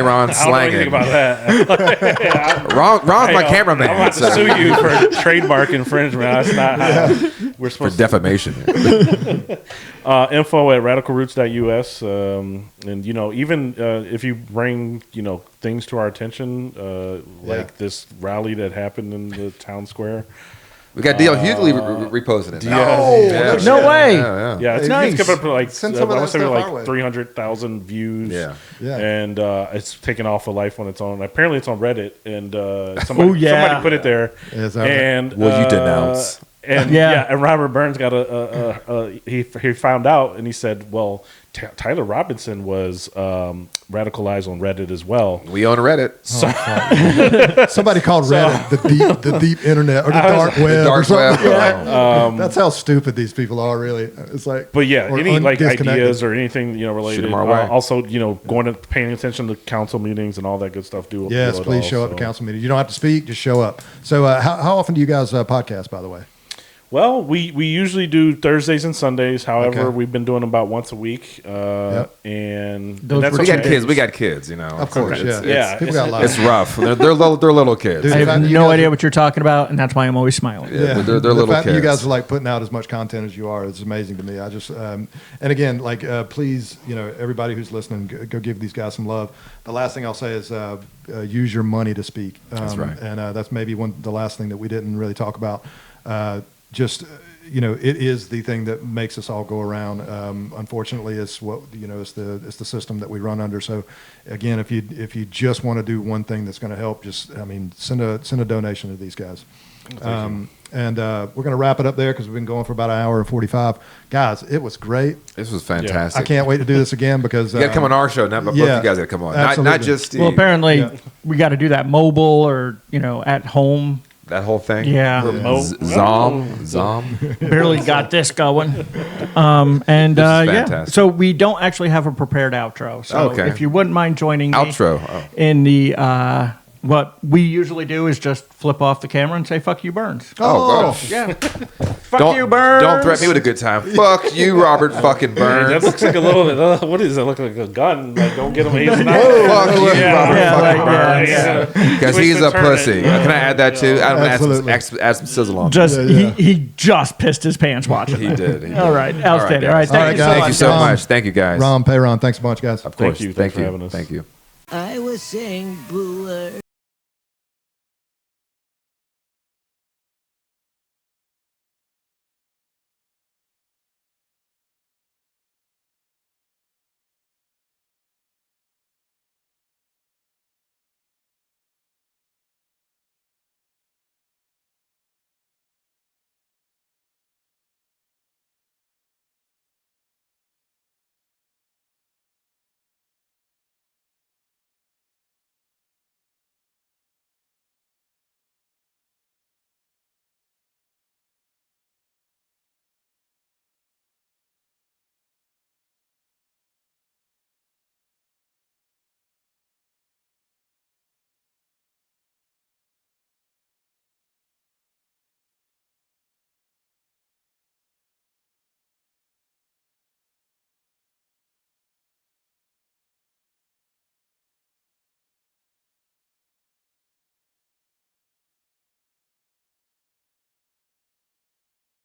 I don't know slanging. anything about that. Ron's my cameraman. I'm about to sue you for trademark infringement. That's not how we're for supposed to. defamation. Info at radicalroots.us. And, even if you bring, things to our attention, like this rally that happened in the town square. We got D.L. Hughley reposting it. Yeah. No way. Yeah, it's Nice. coming up to like Send some of I that want to say stuff our way. like 300,000 views. Yeah. And it's taken off a life on its own. Apparently, it's on Reddit, and somebody put it there. Is that right? And Will you denounce? And and Robert Burns got he found out, and he said, well, Tyler Robinson was radicalized on Reddit as well. We own Reddit. Somebody called Reddit the deep internet or the dark web. The dark or something. web. That's how stupid these people are, really. It's like, But yeah, or any like disconnected. ideas or anything Shoot related. 'em our way. Also, going to paying attention to council meetings and all that good stuff. Yes, please show up at council meeting. You don't have to speak, just show up. So, how often do you guys podcast? By the way, Well, we usually do Thursdays and Sundays. However, Okay. we've been doing them about once a week, Yep. and Those that's were We got okay. kids. We got kids. Of course, It's, yeah. it's, People got lives. it's rough. They're little kids. Dude, I the have fact that you no guys idea are- what you're talking about, and that's why I'm always smiling. Yeah, they're the little fact that you kids. guys are like putting out as much content as you are is amazing to me. I just and again, like please, everybody who's listening, go give these guys some love. The last thing I'll say is use your money to speak. That's right. And that's maybe the last thing that we didn't really talk about. It is the thing that makes us all go around. Unfortunately, it's what it's the system that we run under. So, again, if you just want to do one thing that's going to help, send a donation to these guys. And we're going to wrap it up there because we've been going for about an hour and 45. Guys, it was great. This was fantastic. I can't wait to do this again because You got to come on our show. Not both you guys got to come on. Not absolutely. just Steve. Well, apparently Yeah. we got to do that mobile or at home. that whole thing. Yeah. Remote. Zom. Barely got this going. This is fantastic. So we don't actually have a prepared outro. So Okay. if you wouldn't mind joining me Outro. Oh. in the what we usually do is just flip off the camera and say "fuck you, Burns." Oh, gosh. Yeah. Fuck you, Burns. Don't threaten me with a good time. Fuck you, Robert fucking That Burns. looks like a little bit. What does it look like? A gun? Like, don't get him. He's not. Fuck you, Yeah, Robert yeah, fucking like, Burns. yeah. Because Twist he's and a turn pussy. it. Can I add that too? I'm gonna Absolutely. add some sizzle on. Just Yeah. he just pissed his pants watching. He that. did. All right, outstanding. All right, guys. thank All right, you guys. so Thank much. you so Ron. much. Thank you, guys. Ron, Payron, thanks a bunch, guys. Of course. Thank you. Thank Thanks for you. having us. Thank you. I was saying boo.